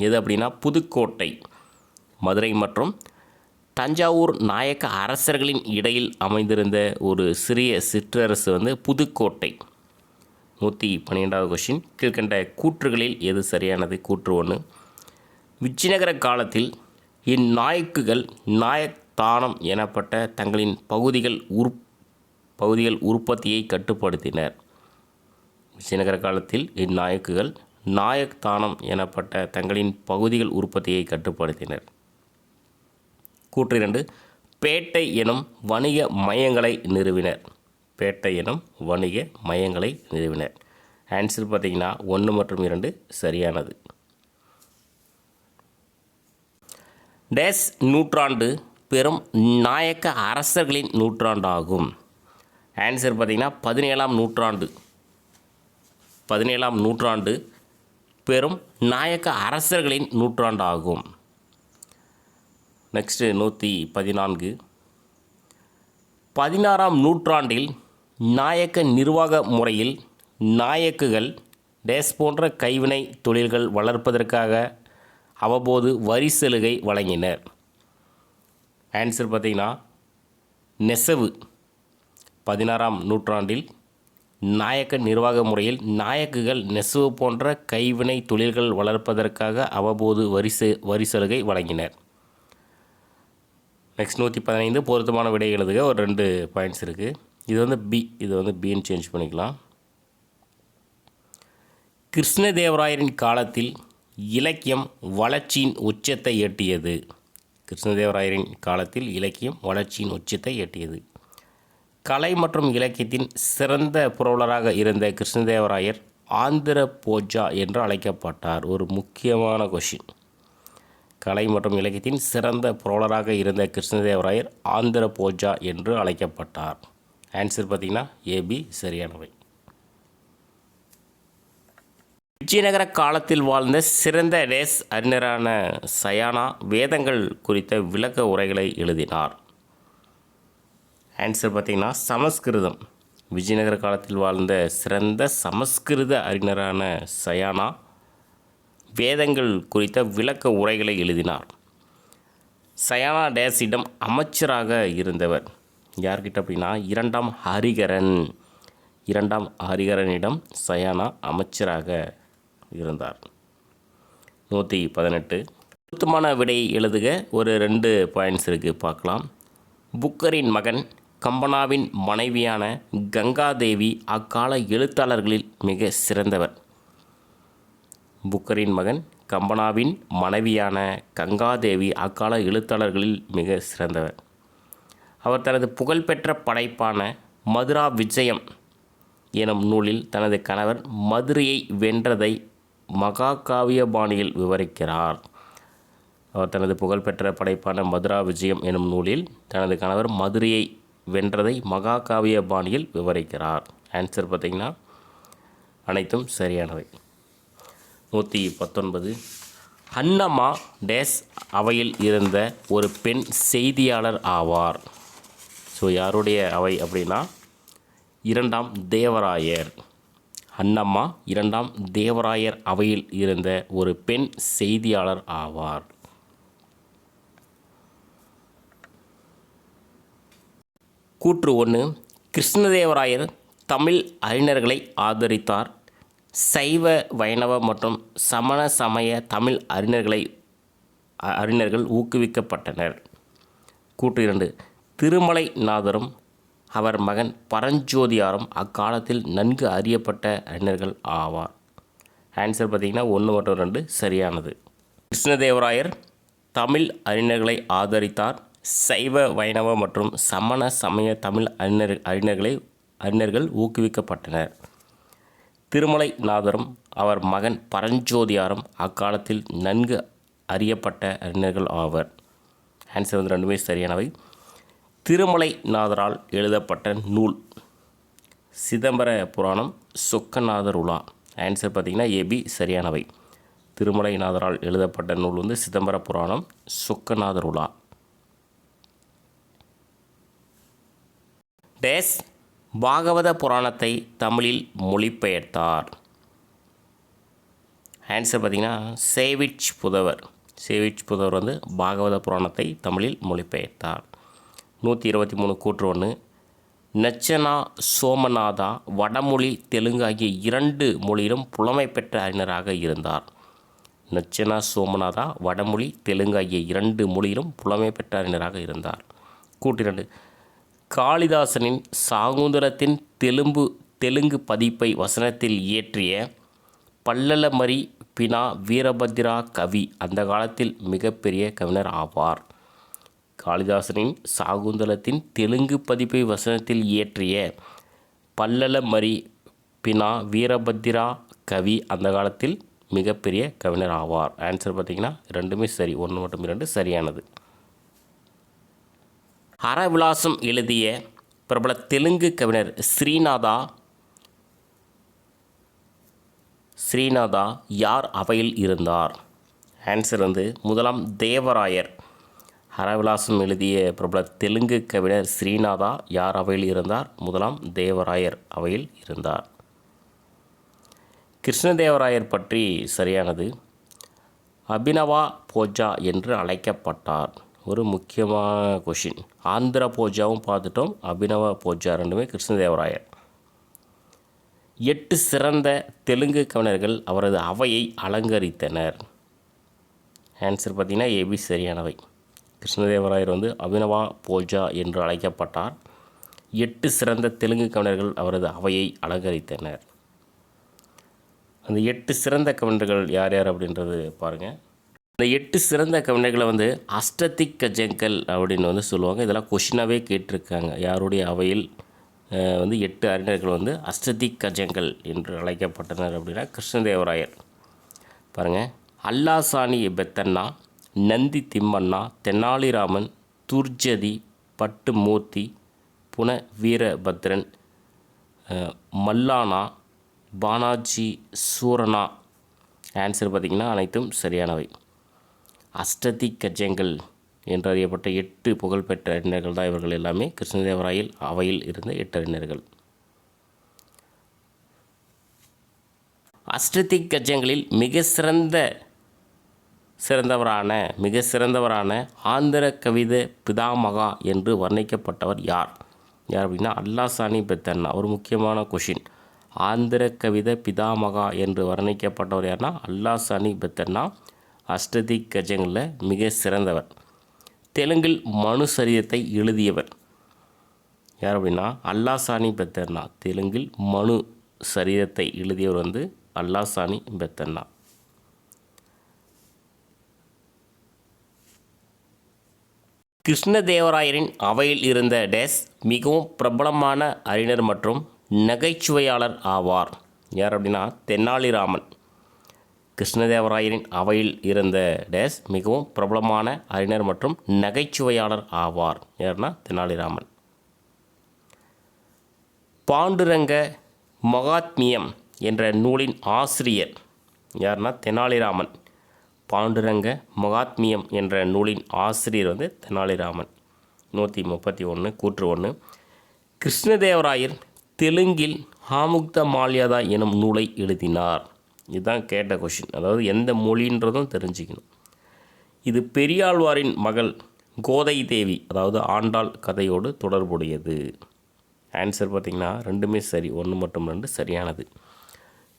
எது அப்படின்னா புதுக்கோட்டை. மதுரை மற்றும் தஞ்சாவூர் நாயக்க அரசர்களின் இடையில் அமைந்திருந்த ஒரு சிறிய சிற்றரசு வந்து புதுக்கோட்டை. 112வது கொஷின். கீழ்கண்ட கூற்றுகளில் எது சரியானது? கூற்று 1. விஜயநகர காலத்தில் இந்நாயக்குகள் நாயக் தானம் எனப்பட்ட தங்களின் பகுதிகள் உற்பத்தியை கட்டுப்படுத்தினர். விஜயநகர காலத்தில் இந்நாயக்குகள் நாயக் தானம் எனப்பட்ட தங்களின் பகுதிகள் உற்பத்தியை கட்டுப்படுத்தினர். கூற்று 2. பேட்டை எனும் வணிக மையங்களை நிறுவினர். பேட்டை எனும் வணிக மையங்களை நிறுவினர். ஆன்சர் பார்த்திங்கன்னா 1 மற்றும் 2 சரியானது. டேஸ் நூற்றாண்டு பெரும் நாயக்க அரசர்களின் நூற்றாண்டாகும். ஆன்சர் பார்த்திங்கன்னா 17ஆம் நூற்றாண்டு. 17ஆம் நூற்றாண்டு பெரும் நாயக்க அரசர்களின் நூற்றாண்டாகும். நெக்ஸ்ட்டு 114. 16ஆம் நூற்றாண்டில் நாயக்க நிர்வாக முறையில் நாயக்குகள் டேஸ் போன்ற கைவினை தொழில்கள் வளர்ப்பதற்காக அவ்வப்போது வரி சலுகை வழங்கினர். ஆன்சர் பார்த்திங்கன்னா நெசவு. 16ஆம் நூற்றாண்டில் நாயக்க நிர்வாக முறையில் நாயக்குகள் நெசவு போன்ற கைவினை தொழில்கள் வளர்ப்பதற்காக அவ்வப்போது வரி சலுகை வழங்கினர். நெக்ஸ்ட் 115. பொருத்தமான விடை எழுதுக. ஒரு 2 பாயிண்ட்ஸ் இருக்குது. இது வந்து பி, இது வந்து பின்னு சேஞ்ச் பண்ணிக்கலாம். கிருஷ்ணதேவராயரின் காலத்தில் இலக்கியம் வளர்ச்சியின் உச்சத்தை எட்டியது. கிருஷ்ணதேவராயரின் காலத்தில் இலக்கியம் வளர்ச்சியின் உச்சத்தை எட்டியது. கலை மற்றும் இலக்கியத்தின் சிறந்த புரவலராக இருந்த கிருஷ்ணதேவராயர் ஆந்திர போஜா என்று அழைக்கப்பட்டார். ஒரு முக்கியமான கொஷின். கலை மற்றும் இலக்கியத்தின் சிறந்த புரவலராக இருந்த கிருஷ்ணதேவராயர் ஆந்திர போஜா என்று அழைக்கப்பட்டார். ஆன்சர் பார்த்திங்கன்னா ஏபி சரியானவை. விஜயநகர காலத்தில் வாழ்ந்த சிறந்த டேஸ் அறிஞரான சயானா வேதங்கள் குறித்த விளக்க உரைகளை எழுதினார். ஆன்சர் பார்த்திங்கன்னா சமஸ்கிருதம். விஜயநகர காலத்தில் வாழ்ந்த சிறந்த சமஸ்கிருத அறிஞரான சயானா வேதங்கள் குறித்த விளக்க உரைகளை எழுதினார். சயானா டேஸிடம் அமைச்சராக இருந்தவர் யார்கிட்ட அப்படின்னா இரண்டாம் ஹரிகரனிடம் சயானா அமைச்சராக இருந்தார். 118. பொருத்தமான விடையை எழுதுக. ஒரு 2 பாயிண்ட்ஸ் இருக்குது, பார்க்கலாம். புக்கரின் மகன் கம்பனாவின் மனைவியான கங்காதேவி அக்கால எழுத்தாளர்களில் மிக சிறந்தவர். புக்கரின் மகன் கம்பனாவின் மனைவியான கங்காதேவி அக்கால எழுத்தாளர்களில் மிக சிறந்தவர். அவர் தனது புகழ்பெற்ற படைப்பான மதுரா விஜயம் எனும் நூலில் தனது கணவர் மதுரையை வென்றதை மகாகாவிய பாணியில் விவரிக்கிறார். அவர் தனது புகழ்பெற்ற படைப்பான மதுரா விஜயம் எனும் நூலில் தனது கணவர் மதுரையை வென்றதை மகாகாவிய பாணியில் விவரிக்கிறார். ஆன்சர் பார்த்திங்கன்னா அனைத்தும் சரியானவை. 119. அன்னம்மா டேஸ் அவையில் இருந்த ஒரு பெண் செய்தியாளர் ஆவார். ஸோ யாருடைய அவை அப்படின்னா 2ஆம் தேவராயர். அன்னம்மா 2ஆம் தேவராயர் அவையில் இருந்த ஒரு பெண் செய்தியாளர் ஆவார். கூற்று 1. கிருஷ்ணதேவராயர் தமிழ் அறிஞர்களை ஆதரித்தார். சைவ வைணவ மற்றும் சமண சமய தமிழ் அறிஞர்கள் ஊக்குவிக்கப்பட்டனர். கூற்று 2. திருமலை நாதரும் அவர் மகன் பரஞ்சோதியாரும் அக்காலத்தில் நன்கு அறியப்பட்ட அறிஞர்கள் ஆவார். ஆன்சர் பார்த்திங்கன்னா 1 மற்றும் 2 சரியானது. கிருஷ்ணதேவராயர் தமிழ் அறிஞர்களை ஆதரித்தார். சைவ வைணவ மற்றும் சமண சமய தமிழ் அறிஞர்கள் ஊக்குவிக்கப்பட்டனர். திருமலை நாதரும் அவர் மகன் பரஞ்சோதியாரும் அக்காலத்தில் நன்கு அறியப்பட்ட அறிஞர்கள் ஆவர். ஆன்சர் வந்து 2மே சரியானவை. திருமலை நாதரால் எழுதப்பட்ட நூல் சிதம்பர புராணம், சொக்கநாதர் உலா. ஆன்சர் பார்த்திங்கன்னா ஏபி சரியானவை. திருமலை நாதரால் எழுதப்பட்ட நூல் வந்து சிதம்பர புராணம், சொக்கநாதர் உலா. டேஸ் பாகவத புராணத்தை தமிழில் மொழிபெயர்த்தார். ஆன்சர் பார்த்திங்கன்னா சேவிச் புதவர். சேவிச் புதவர் வந்து பாகவத புராணத்தை தமிழில் மொழிபெயர்த்தார். 123. கூற்று 1. நச்சனா சோமநாதா வடமொழி தெலுங்கு ஆகிய 2 மொழியிலும் புலமை பெற்ற அறிஞராக இருந்தார். நச்சனா சோமநாதா வடமொழி தெலுங்கு ஆகிய 2 மொழியிலும் புலமை பெற்ற அறிஞராக இருந்தார். கூற்று 2. காளிதாசனின் சாகுந்தரத்தின் தெலுங்கு பதிப்பை வசனத்தில் இயற்றிய பல்லலமரி பினா வீரபத்ரா கவி அந்த காலத்தில் மிகப்பெரிய கவிஞர் ஆவார். காளிதாசனின் சாகுந்தலத்தின் தெலுங்கு பதிப்பை வசனத்தில் இயற்றிய பல்லலமரி பினா வீரபத்ரா கவி அந்த காலத்தில் மிகப்பெரிய கவிஞர் ஆவார். ஆன்சர் பார்த்திங்கன்னா 2மே சரி. 1 மற்றும் 2 சரியானது. அறவிலாசம் எழுதிய பிரபல தெலுங்கு கவிஞர் ஸ்ரீநாதா யார் அவையில் இருந்தார்? ஆன்சர் வந்து 1ஆம் தேவராயர். அறவிலாசம் எழுதிய பிரபல தெலுங்கு கவிஞர் ஸ்ரீநாதா யார் அவையில் இருந்தார்? 1ஆம் தேவராயர் அவையில் இருந்தார். கிருஷ்ணதேவராயர் பற்றி சரியானது. அபினவா போஜா என்று அழைக்கப்பட்டார். ஒரு முக்கியமான கொஷின். ஆந்திர போஜாவும் பார்த்துட்டோம், அபினவ போஜா 2மே கிருஷ்ணதேவராயர். 8 சிறந்த தெலுங்கு கவிஞர்கள் அவரது அவையை அலங்கரித்தனர். ஆன்சர் பார்த்திங்கன்னா ஏபி சரியானவை. கிருஷ்ணதேவராயர் வந்து அபினவா போஜா என்று அழைக்கப்பட்டார். 8 சிறந்த தெலுங்கு கவிஞர்கள் அவரது அவையை அலங்கரித்தனர். அந்த 8 சிறந்த கவிஞர்கள் யார் யார் அப்படின்றது பாருங்கள். இந்த 8 சிறந்த கவிஞர்களை வந்து அஷ்டதிக்கஜங்கள் அப்படின்னு வந்து சொல்லுவாங்க. இதெல்லாம் கொஷினாகவே கேட்டிருக்காங்க. யாருடைய அவையில் வந்து 8 அறிஞர்கள் வந்து அஷ்டதிக்கஜங்கள் என்று அழைக்கப்பட்டனர் அப்படின்னா கிருஷ்ணதேவராயர். பாருங்கள். அல்லாசானி பெத்தண்ணா, நந்தி திம்மண்ணா, தெனாலிராமன், துர்ஜதி, பட்டுமூர்த்தி, புன வீரபத்ரன், மல்லானா, பானாஜி சூரனா. ஆன்சர் பார்த்திங்கன்னா அனைத்தும் சரியானவை. அஷ்டதிக்கஜங்கள் என்று அறியப்பட்ட 8 புகழ்பெற்ற அறிஞர்கள் தான் இவர்கள் எல்லாமே. கிருஷ்ணதேவராயர் அவையில் இருந்த 8 அறிஞர்கள். அஷ்டதிக்கஜங்களில் மிக சிறந்தவரான ஆந்திர கவித பிதாமகா என்று வர்ணிக்கப்பட்டவர் யார்? அப்படின்னா அல்லாசானி பெத்தண்ணா. ஒரு முக்கியமான கொஷின். ஆந்திர கவித பிதாமகா என்று வர்ணிக்கப்பட்டவர் யார்னா அல்லாசானி பெத்தண்ணா. அஷ்டதிக்கஜங்களில் மிக சிறந்தவர். தெலுங்கில் மனு சரிதத்தை எழுதியவர் யார் அப்படின்னா அல்லாசானி பெத்தர்னா. தெலுங்கில் மனு சரிதத்தை எழுதியவர் வந்து அல்லாசானி பெத்தர்னா. கிருஷ்ணதேவராயரின் அவையில் இருந்த டேஸ் மிகவும் பிரபலமான அறிஞர் மற்றும் நகைச்சுவையாளர் ஆவார் யார் அப்படின்னா தெனாலிராமன். கிருஷ்ணதேவராயரின் அவையில் இருந்த டேஸ் மிகவும் பிரபலமான அறிஞர் மற்றும் நகைச்சுவையாளர் ஆவார் யார்னா தெனாலிராமன். பாண்டுரங்க மகாத்மியம் என்ற நூலின் ஆசிரியர் யார்னா தெனாலிராமன். பாண்டுரங்க மகாத்மியம் என்ற நூலின் ஆசிரியர் வந்து தெனாலிராமன். 131 கூற்று 1. கிருஷ்ணதேவராயர் தெலுங்கில் ஆமுக்த மால்யதா எனும் நூலை எழுதினார். இதுதான் கேட்ட கொஷின். அதாவது எந்த மொழின்றதும் தெரிஞ்சுக்கணும். இது பெரியாழ்வாரின் மகள் கோதை தேவி அதாவது ஆண்டாள் கதையோடு தொடர்புடையது. ஆன்சர் பார்த்திங்கன்னா ரெண்டுமே சரி, 1 மற்றும் 2 சரியானது.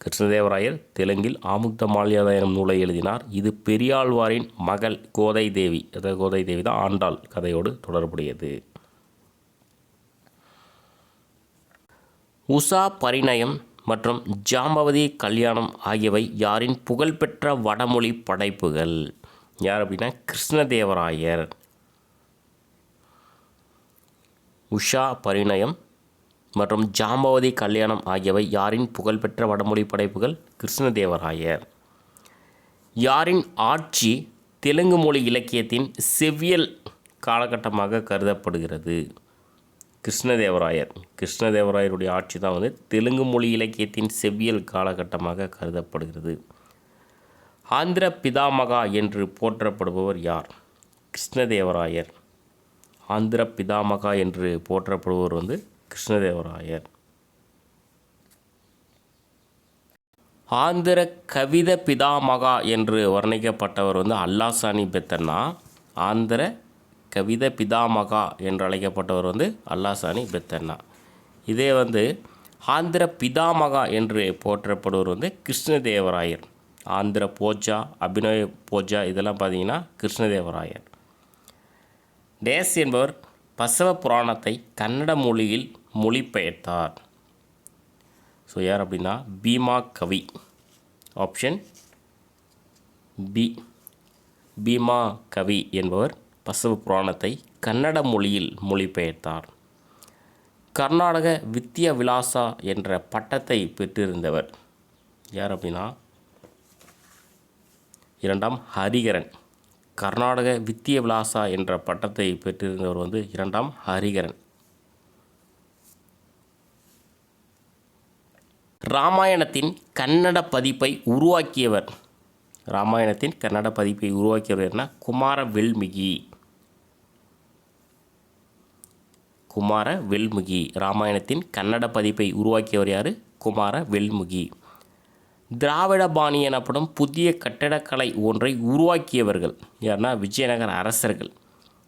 கிருஷ்ணதேவராயர் தெலுங்கில் ஆமுக்த மால்யதா எனும் நூலை எழுதினார். இது பெரியாழ்வாரின் மகள் கோதை தேவி, அதாவது கோதை தேவி தான் ஆண்டாள் கதையோடு தொடர்புடையது. உஷா பரிணயம் மற்றும் ஜாம்பவதி கல்யாணம் ஆகியவை யாரின் புகழ்பெற்ற வடமொழி படைப்புகள் யார் அப்படின்னா கிருஷ்ணதேவராயர். உஷா பரிணயம் மற்றும் ஜாம்பவதி கல்யாணம் ஆகியவை யாரின் புகழ்பெற்ற வடமொழி படைப்புகள் கிருஷ்ணதேவராயர். யாரின் ஆட்சி தெலுங்கு மொழி இலக்கியத்தின் செவ்வியல் காலகட்டமாக கருதப்படுகிறது? கிருஷ்ணதேவராயர். கிருஷ்ணதேவராயருடைய ஆட்சி தான் வந்து தெலுங்கு மொழி இலக்கியத்தின் செவ்வியல் காலகட்டமாக கருதப்படுகிறது. ஆந்திர பிதாமகா என்று போற்றப்படுபவர் யார்? கிருஷ்ணதேவராயர். ஆந்திர பிதாமகா என்று போற்றப்படுபவர் வந்து கிருஷ்ணதேவராயர். ஆந்திர கவித பிதாமகா என்று வர்ணிக்கப்பட்டவர் வந்து அல்லாசானி பெத்தர்னா. ஆந்திர கவித பிதாமகா என்று அழைக்கப்பட்டவர் வந்து அல்லாசானி பெத்தர்னா. இதே வந்து ஆந்திர பிதாமகா என்று போற்றப்படுவர் வந்து கிருஷ்ணதேவராயர். ஆந்திர போஜா, அபிநய போஜா இதெல்லாம் பார்த்தீங்கன்னா கிருஷ்ணதேவராயர். டேஸ் என்பவர் பசவ புராணத்தை கன்னட மொழியில் மொழிபெயர்த்தார். ஸோ யார் அப்படின்னா பீமா கவி. ஆப்ஷன் பி, பீமா கவி என்பவர் பசவ புராணத்தை கன்னட மொழியில் மொழிபெயர்த்தார். கர்நாடக வித்ய விலாசா என்ற பட்டத்தை பெற்றிருந்தவர் யார் அப்படின்னா 2ஆம் ஹரிகரன். கர்நாடக வித்ய விலாசா என்ற பட்டத்தை பெற்றிருந்தவர் வந்து 2ஆம் ஹரிகரன். ராமாயணத்தின் கன்னட பதிப்பை உருவாக்கியவர். ராமாயணத்தின் கன்னட பதிப்பை உருவாக்கியவர் என்ன? குமாரவேல்மிகி. குமாரவேல்மிகி. ராமாயணத்தின் கன்னட பதிப்பை உருவாக்கியவர் யார்? குமாரவேல்மிகி. திராவிட பாணி எனப்படும் புதிய கட்டடக்கலை ஒன்றை உருவாக்கியவர்கள் யார்னா விஜயநகர அரசர்கள்.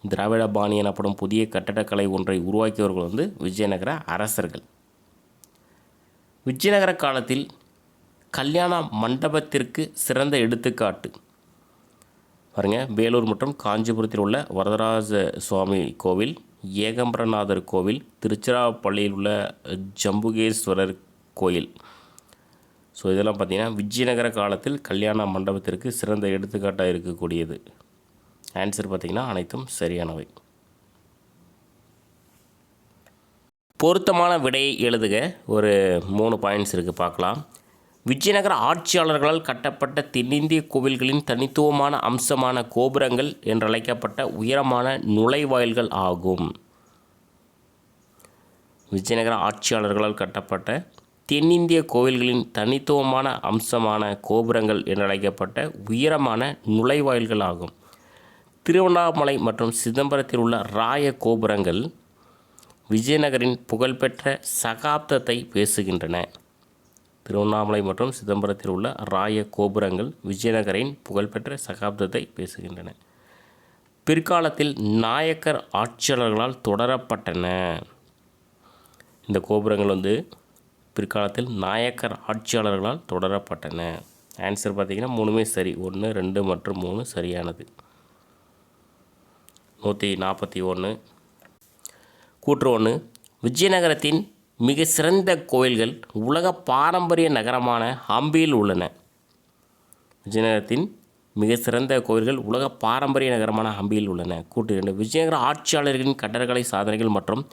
திராவிட பாணி எனப்படும் புதிய கட்டடக்கலை ஒன்றை உருவாக்கியவர்கள் வந்து விஜயநகர அரசர்கள். விஜயநகர காலத்தில் கல்யாண மண்டபத்திற்கு சிறந்த எடுத்துக்காட்டு பாருங்க. வேலூர் மற்றும் காஞ்சிபுரத்தில் உள்ள வரதராஜ சுவாமி கோவில், ஏகம்பரநாதர் கோவில், திருச்சிராப்பள்ளியில் உள்ள ஜம்புகேஸ்வரர் கோயில். ஸோ இதெல்லாம் பார்த்திங்கன்னா விஜயநகர காலத்தில் கல்யாண மண்டபத்திற்கு சிறந்த எடுத்துக்காட்டாக இருக்கக்கூடியது. ஆன்சர் பார்த்திங்கன்னா அனைத்தும் சரியானவை. பொருத்தமான விடையை எழுதுக. ஒரு 3 பாயிண்ட்ஸ் இருக்குது, பார்க்கலாம். விஜயநகர ஆட்சியாளர்களால் கட்டப்பட்ட தென்னிந்திய கோவில்களின் தனித்துவமான அம்சமான கோபுரங்கள் என்றழைக்கப்பட்ட உயரமான நுழைவாயில்கள் ஆகும். விஜயநகர ஆட்சியாளர்களால் கட்டப்பட்ட தென்னிந்திய கோவில்களின் தனித்துவமான அம்சமான கோபுரங்கள் என்றழைக்கப்பட்ட உயரமான நுழைவாயில்கள் ஆகும். திருவண்ணாமலை மற்றும் சிதம்பரத்தில் உள்ள ராய கோபுரங்கள் விஜயநகரின் புகழ்பெற்ற சகாப்தத்தை பேசுகின்றன. திருவண்ணாமலை மற்றும் சிதம்பரத்தில் உள்ள ராய கோபுரங்கள் விஜயநகரின் புகழ்பெற்ற சகாப்தத்தை பேசுகின்றன. பிற்காலத்தில் நாயக்கர் ஆட்சியாளர்களால் தொடரப்பட்டன. இந்த கோபுரங்கள் வந்து பிற்காலத்தில் நாயக்கர் ஆட்சியாளர்களால் தொடரப்பட்டன. ஆன்சர் பார்த்திங்கன்னா மூணுமே சரி. 1, 2 மற்றும் 3 சரியானது. 141. கூற்று 1. விஜயநகரத்தின் மிக சிறந்த கோயில்கள் உலக பாரம்பரிய நகரமான ஹம்பியில் உள்ளன. விஜயநகரத்தின் மிக சிறந்த கோயில்கள் உலக பாரம்பரிய நகரமான ஹம்பியில் உள்ளன. கூற்று 2. விஜயநகர ஆட்சியாளர்களின் கட்டடக்கலை சாதனைகள் மற்றும்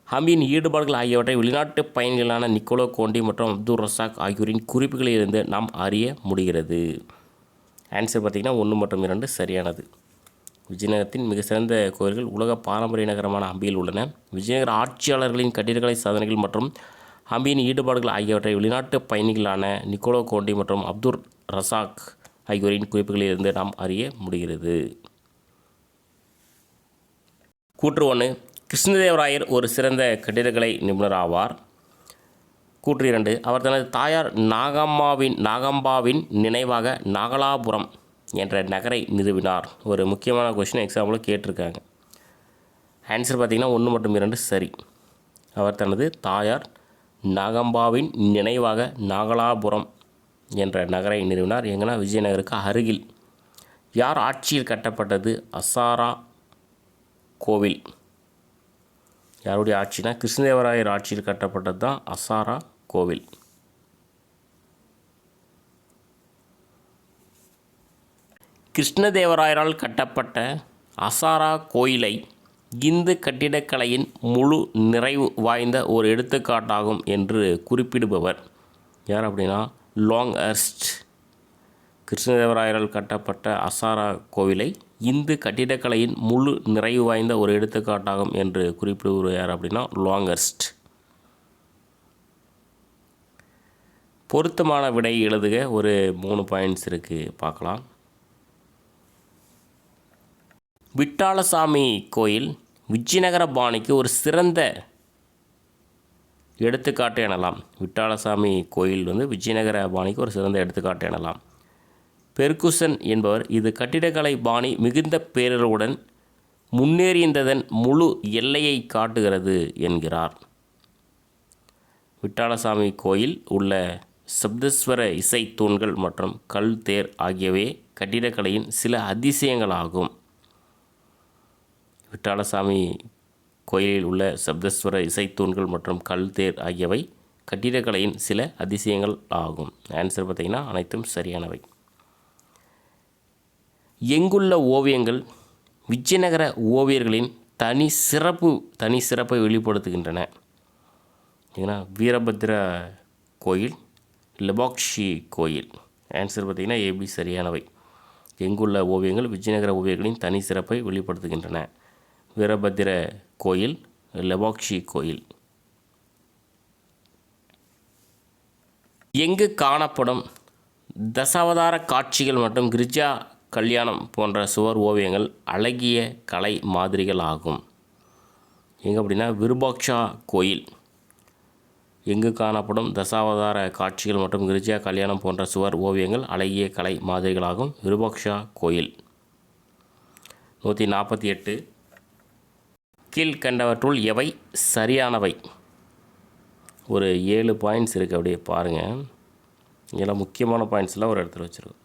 ஹம்பியின் ஈடுபாடுகள் ஆகியவற்றை வெளிநாட்டு பயணிகளான நிக்கோலோ கோண்டி மற்றும் அப்துல் ரசாக் ஆகியோரின் குறிப்புகளிலிருந்து நாம் அறிய முடிகிறது. ஆன்சர் பார்த்திங்கன்னா 1 மற்றும் 2 சரியானது. விஜயநகரத்தின் மிக சிறந்த கோயில்கள் உலக பாரம்பரிய நகரமான ஹம்பியில் உள்ளன. விஜயநகர ஆட்சியாளர்களின் கட்டிடக்கலை சாதனைகள் மற்றும் ஹம்பியின் ஈடுபாடுகள் ஆகியவற்றை வெளிநாட்டு பயணிகளான நிக்கோலோ கோண்டி மற்றும் அப்துல் ரசாக் ஆகியோரின் குறிப்புகளிலிருந்து நாம் அறிய முடிகிறது. கூற்று 1. கிருஷ்ணதேவராயர் ஒரு சிறந்த கட்டிடக்கலை நிபுணர் ஆவார். கூற்று 2. அவர் தனது தாயார் நாகம்பாவின் நினைவாக நாகலாபுரம் என்ற நகரை நிறுவினார். ஒரு முக்கியமான கொஸ்டின் எக்ஸாம்பிள் கேட்டிருக்காங்க. ஆன்சர் பார்த்திங்கன்னா 1 மற்றும் 2 சரி. அவர் தனது தாயார் நாகம்பாவின் நினைவாக நாகலாபுரம் என்ற நகரை நிறுவினார். எங்கன்னா விஜயநகருக்கு அருகில். யார் ஆட்சியில் கட்டப்பட்டது அசாரா கோவில்? யாருடைய ஆட்சினா கிருஷ்ணதேவராயர் ஆட்சியில் கட்டப்பட்டது தான் அசாரா கோவில். கிருஷ்ணதேவராயரால் கட்டப்பட்ட அசாரா கோயிலை இந்து கட்டிடக்கலையின் முழு நிறைவு வாய்ந்த ஒரு எடுத்துக்காட்டாகும் என்று குறிப்பிடுபவர் யார் அப்படின்னா லாங்ஹர்ஸ்ட். கிருஷ்ணதேவராயரால் கட்டப்பட்ட அசாரா கோவிலை இந்து கட்டிடக்கலையின் முழு நிறைவு வாய்ந்த ஒரு எடுத்துக்காட்டாகும் என்று குறிப்பிடுபவர் யார் அப்படின்னா லாங்ஹர்ஸ்ட். பொருத்தமான விடை எழுதுக. ஒரு 3 பாயிண்ட்ஸ் இருக்குது, பார்க்கலாம். விட்டாலசாமி கோயில் விஜயநகர பாணிக்கு ஒரு சிறந்த எடுத்துக்காட்டு எனலாம். விட்டாலசாமி கோயில் விஜயநகர பாணிக்கு ஒரு சிறந்த எடுத்துக்காட்டு எனலாம். பெர்குசன் என்பவர் இது கட்டிடக்கலை பாணி மிகுந்த பேரருடன் முன்னேறியதன் முழு எல்லையை காட்டுகிறது என்கிறார். விட்டாலசாமி கோயில் உள்ள சப்தஸ்வர இசை தூண்கள் மற்றும் கல் தேர் ஆகியவை கட்டிடக்கலையின் சில அதிசயங்களாகும். விட்டாலசாமி கோயிலில் உள்ள சப்தஸ்வர இசைத்தூண்கள் மற்றும் கல் தேர் ஆகியவை கட்டிடக்கலையின் சில அதிசயங்கள் ஆகும். ஆன்சர் பார்த்திங்கன்னா அனைத்தும் சரியானவை. எங்குள்ள ஓவியங்கள் விஜயநகர ஓவியர்களின் தனி சிறப்பை வெளிப்படுத்துகின்றன? ஏன்னா வீரபத்ர கோயில், லெபாக்ஷி கோயில். ஆன்சர் பார்த்திங்கன்னா ஏபி சரியானவை. எங்குள்ள ஓவியங்கள் விஜயநகர ஓவியர்களின் தனி சிறப்பை வெளிப்படுத்துகின்றன? வீரபத்திர கோயில், லெபாக்ஷி கோயில். எங்கு காணப்படும் தசாவதார காட்சிகள் மற்றும் கிரிஜா கல்யாணம் போன்ற சுவர் ஓவியங்கள் அழகிய கலை மாதிரிகள் ஆகும்? எங்கே அப்படின்னா விருபாக்ஷா கோயில். எங்கு காணப்படும் தசாவதார காட்சிகள் மற்றும் கிரிஜா கல்யாணம் போன்ற சுவர் ஓவியங்கள் அழகிய கலை மாதிரிகளாகும்? விருபாக்ஷா கோயில். 148. கீழ்கண்டவற்றுள் எவை சரியானவை? ஒரு 7 பாயிண்ட்ஸ் இருக்குது, அப்படியே பாருங்கள். இதெல்லாம் முக்கியமான பாயிண்ட்ஸ்லாம் ஒரு இடத்துல வச்சுருக்கோம்.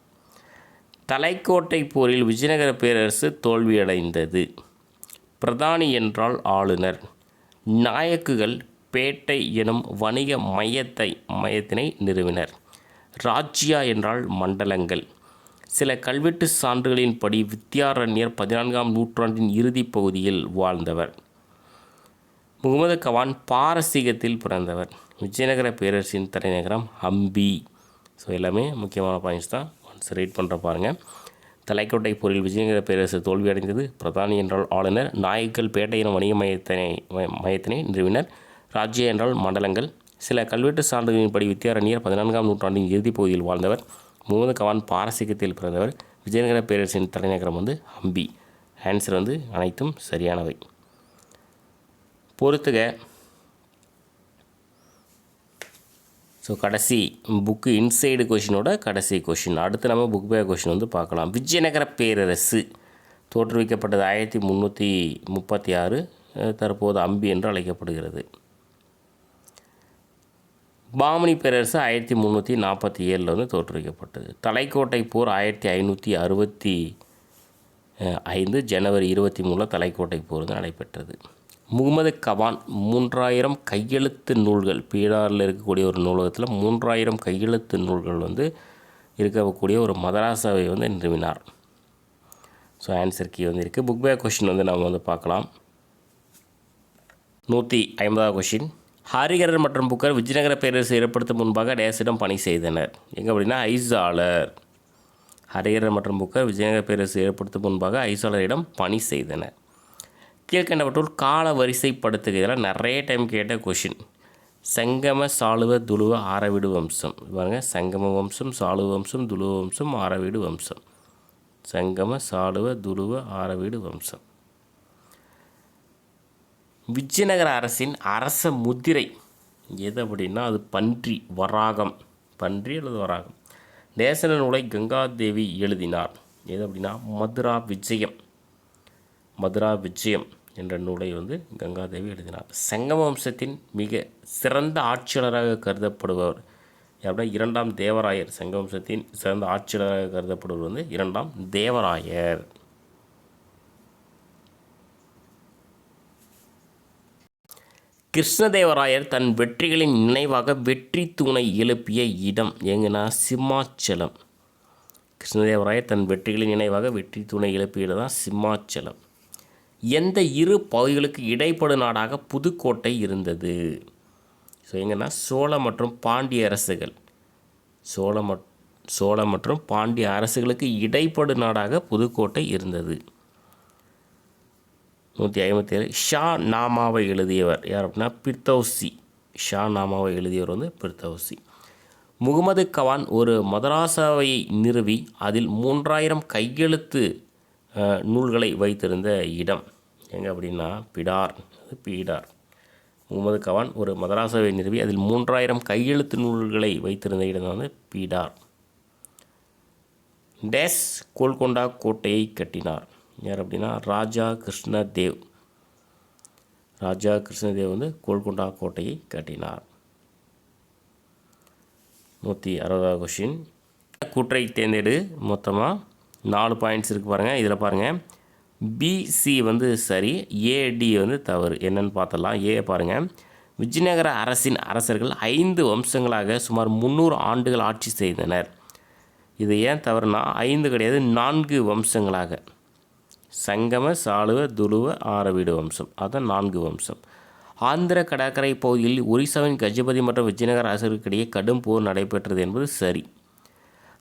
தலைக்கோட்டை போரில் விஜயநகர பேரரசு தோல்வியடைந்தது. பிரதானி என்றால் ஆளுநர். நாயக்குகள் பேட்டை எனும் வணிக மையத்தினை நிறுவினர். ராஜ்யா என்றால் மண்டலங்கள். சில கல்வெட்டு சான்றுகளின்படி வித்யாரண்யர் 14ஆம் நூற்றாண்டின் இறுதி பகுதியில் வாழ்ந்தவர். முகமது கவான் பாரசீகத்தில் பிறந்தவர். விஜயநகர பேரரசின் தலைநகரம் ஹம்பி. ஸோ எல்லாமே முக்கியமான பாயிண்ட்ஸ் தான். ஒன்ஸ் ரீட் பண்ணுற பாருங்கள். தலைக்கோட்டை போரில் விஜயநகர பேரரசு தோல்வியடைந்தது. பிரதானி என்றால் ஆளுநர். நாயக்கர்கள் பேட்டை எனும் வணிக மையத்தினை நிறுவினர். ராஜ்யா என்றால் மண்டலங்கள். சில கல்வெட்டு சான்றுகளின்படி வித்யாரண்யர் 14ஆம் நூற்றாண்டின் இறுதி பகுதியில் வாழ்ந்தவர். முகமது கவான் பாரசீகத்தில் பிறந்தவர். விஜயநகர பேரரசின் தலைநகரம் ஹம்பி. ஆன்சர் அனைத்தும் சரியானவை. பொறுத்துக. ஸோ கடைசி புக்கு இன்சைடு கொஷினோட கடைசி கொஷின். அடுத்து நம்ம புக் பேக் கொஷின் பார்க்கலாம். விஜயநகர பேரரசு தோற்றுவிக்கப்பட்டது 1336. தற்போது ஹம்பி என்று அழைக்கப்படுகிறது. பாமனி பேரரசு 1347 வந்து தோற்றுவிக்கப்பட்டது. தலைக்கோட்டை போர் 1565 ஜனவரி 23 தலைக்கோட்டை போர் வந்து நடைபெற்றது. முகமது கவான் 3000 கையெழுத்து நூல்கள், பீடாரில் இருக்கக்கூடிய ஒரு நூலகத்தில் 3000 கையெழுத்து நூல்கள் வந்து இருக்கக்கூடிய ஒரு மதராசாவை வந்து நிறுவினார். ஸோ ஆன்சர் கீ வந்து இருக்குது. புக் பேக் கொஷின் வந்து நம்ம வந்து பார்க்கலாம். 150வது கொஷின். ஹரிஹரர் மற்றும் புக்கர் விஜயநகர பேரரசு ஏற்படுத்தும் முன்பாக டேஸிடம் பணி செய்தனர். எங்கே அப்படின்னா ஐசாளர். ஹரிஹரர் மற்றும் புக்கர் விஜயநகர பேரரசு ஏற்படுத்தும் முன்பாக ஐசாளரிடம் பணி செய்தனர். கீழ்கண்டவற்றுள் கால வரிசைப்படுத்துக. இதெல்லாம் நிறைய டைம் கேட்ட கொஷின். சங்கம சாளுவ துளுவ ஆரவீடு வம்சம். பாருங்க, சங்கம வம்சம், சாளுவ வம்சம், துளுவ வம்சம், ஆரவீடு வம்சம். சங்கம சாளுவ துளுவ ஆரவீடு வம்சம். விஜயநகர அரசின் அரச முத்திரை எது அப்படின்னா அது பன்றி, வராகம். பன்றி அல்லது வராகம். தேசன நூலை கங்காதேவி எழுதினார். எது அப்படின்னா மதுரா விஜயம். மதுரா விஜயம் என்ற நூலை வந்து கங்காதேவி எழுதினார். சங்கம வம்சத்தின் மிக சிறந்த ஆட்சியாளராக கருதப்படுபவர் அப்படின்னா 2ஆம் தேவராயர். சங்கம வம்சத்தின் சிறந்த ஆட்சியாளராக கருதப்படுபவர் வந்து 2ஆம் தேவராயர். கிருஷ்ணதேவராயர் தன் வெற்றிகளின் நினைவாக வெற்றி தூணை எழுப்பிய இடம் எங்கன்னா சிம்மாச்சலம். கிருஷ்ணதேவராயர் தன் வெற்றிகளின் நினைவாக வெற்றி தூணை எழுப்பிய இடம் தான் சிம்மாச்சலம். எந்த இரு பகுதிகளுக்கு இடைப்படு நாடாக புதுக்கோட்டை இருந்தது? ஸோ எங்கன்னா சோழ மற்றும் பாண்டிய அரசுகள். சோழ மற்றும் பாண்டிய அரசுகளுக்கு இடைப்படு நாடாக புதுக்கோட்டை இருந்தது. 157. ஷா நாமாவை எழுதியவர் யார் அப்படின்னா பிர்தௌசி. ஷா நாமாவை எழுதியவர் வந்து பிர்தௌசி. முகமது கவான் ஒரு மதராசாவை நிறுவி அதில் 3000 கையெழுத்து நூல்களை வைத்திருந்த இடம் எங்கே அப்படின்னா பிடார். பீடார். முகமது கவான் ஒரு மதராசாவை நிறுவி அதில் 3000 கையெழுத்து நூல்களை வைத்திருந்த இடம் வந்து பீடார். டேஸ் கோல்கொண்டா கோட்டையை கட்டினார். யார் அப்படின்னா ராஜா கிருஷ்ணதேவ். ராஜா கிருஷ்ணதேவ் வந்து கோல்கொண்டா கோட்டையை கட்டினார். 160வது கொஷின். கூற்றை தேர்ந்தெடு. மொத்தமாக 4 பாயிண்ட்ஸ் இருக்குது பாருங்கள். இதில் பாருங்கள், பிசி வந்து சரி, ஏடி வந்து தவறு. என்னென்னு பார்த்தலாம். ஏ பாருங்கள், விஜயநகர அரசின் அரசர்கள் 5 வம்சங்களாக சுமார் 300 ஆண்டுகள் ஆட்சி செய்தனர். இது ஏன் தவறுனா 5 கிடையாது, 4 வம்சங்களாக. சங்கம சாளுவ துளுவ ஆரவீடு வம்சம், அதுதான் 4 வம்சம். ஆந்திர கடற்கரை பகுதியில் ஒரிசாவின் கஜபதி மற்றும் விஜயநகர அரசர்களுக்கிடையே கடும் போர் நடைபெற்றது என்பது சரி.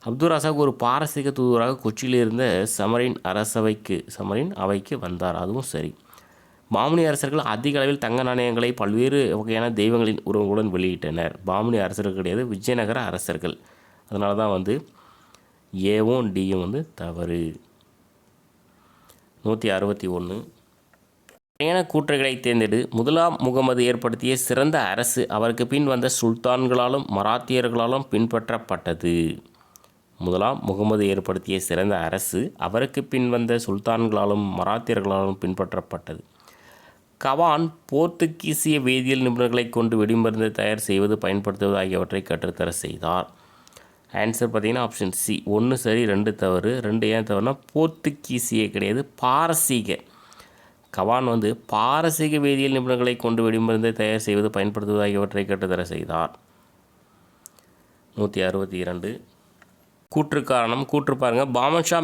அப்துல் ரசாக் ஒரு பாரசீக தூதராக கொச்சியில் இருந்த சமரின் அவைக்கு வந்தார், அதுவும் சரி. பாமனி அரசர்கள் அதிக அளவில் தங்க நாணயங்களை பல்வேறு வகையான தெய்வங்களின் உருவங்களுடன் வெளியிட்டனர். பாமனி அரசர்கள் கிடையாது, விஜயநகர அரசர்கள். அதனால தான் வந்து ஏவும் டியும் வந்து தவறு. 161. பயண கூற்றுகளை தேர்ந்தெடு. முதலாம் முகமது ஏற்படுத்திய சிறந்த அரசு அவருக்கு பின் வந்த சுல்தான்களாலும் மராத்தியர்களாலும் பின்பற்றப்பட்டது. முதலாம் முகமது ஏற்படுத்திய சிறந்த அரசு அவருக்கு பின் வந்த சுல்தான்களாலும் மராத்தியர்களாலும் பின்பற்றப்பட்டது. கவான் போர்த்துகீசிய வேதியியல் நிபுணர்களை கொண்டு வெடிமருந்து தயார் செய்வது, பயன்படுத்துவது ஆகியவற்றை கற்றுத்தர செய்தார். ஆன்சர் பார்த்தீங்கன்னா ஆப்ஷன் சி. 1 சரி, 2 தவறு. 2 ஏன் தவறுனா போர்த்துகீசிய கிடையாது, பாரசீக. கவான் வந்து பாரசீக வேதியியல் நிபுணர்களை கொண்டு வெடிமருந்தை தயார் செய்வது, பயன்படுத்துவது ஆகியவற்றை கற்றுத்தர செய்தார். 162. கூற்று காரணம். கூற்று பாருங்கள், பாமன்ஷா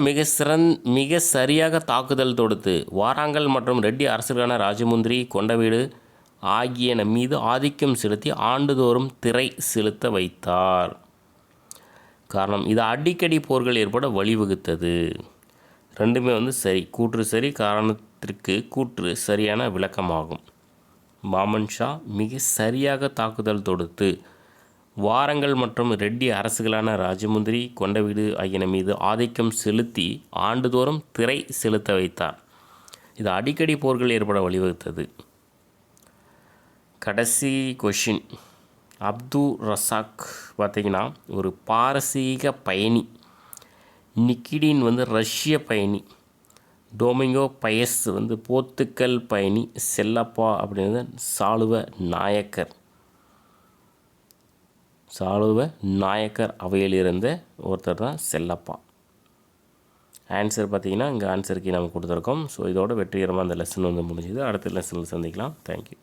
மிக சரியாக தாக்குதல் தொடுத்து வாராங்கல் மற்றும் ரெட்டி அரசர்களான ராஜமுந்திரி, கொண்டவீடு ஆகியன மீது ஆதிக்கம் செலுத்தி ஆண்டுதோறும் திரை செலுத்த வைத்தார். காரணம், இது அடிக்கடி போர்கள் ஏற்பட வழிவகுத்தது. ரெண்டுமே வந்து சரி. கூற்று சரி, காரணத்திற்கு கூற்று சரியான விளக்கமாகும். பாமன்ஷா மிக சரியாக தாக்குதல் தொடுத்து வாரங்கள் மற்றும் ரெட்டி அரசுகளான ராஜமுந்திரி, கொண்டவீடு ஆகியன மீது ஆதிக்கம் செலுத்தி ஆண்டுதோறும் திரை செலுத்த வைத்தார். இது அடிக்கடி போர்கள் ஏற்பட வழிவகுத்தது. கடைசி கொஷின். அப்துல் ரசாக் பார்த்திங்கன்னா ஒரு பாரசீக பயணி. நிக்கிடின் வந்து ரஷ்ய பயணி. டொமிங்கோ பயஸ் வந்து போர்த்துக்கல் பயணி. செல்லப்பா அப்படிங்கிறது சாளுவ நாயக்கர். சாளுவ நாயக்கர் அவையில் இருந்த ஒருத்தர் தான் செல்லப்பா. ஆன்சர் பார்த்தீங்கன்னா இங்கே ஆன்சர் கீ நம்ம கொடுத்துருக்கோம். ஸோ இதோட வெற்றிகரமாக அந்த லெசன் வந்து முடிஞ்சுது. அடுத்த லெசனில் சந்திக்கலாம். தேங்க்யூ.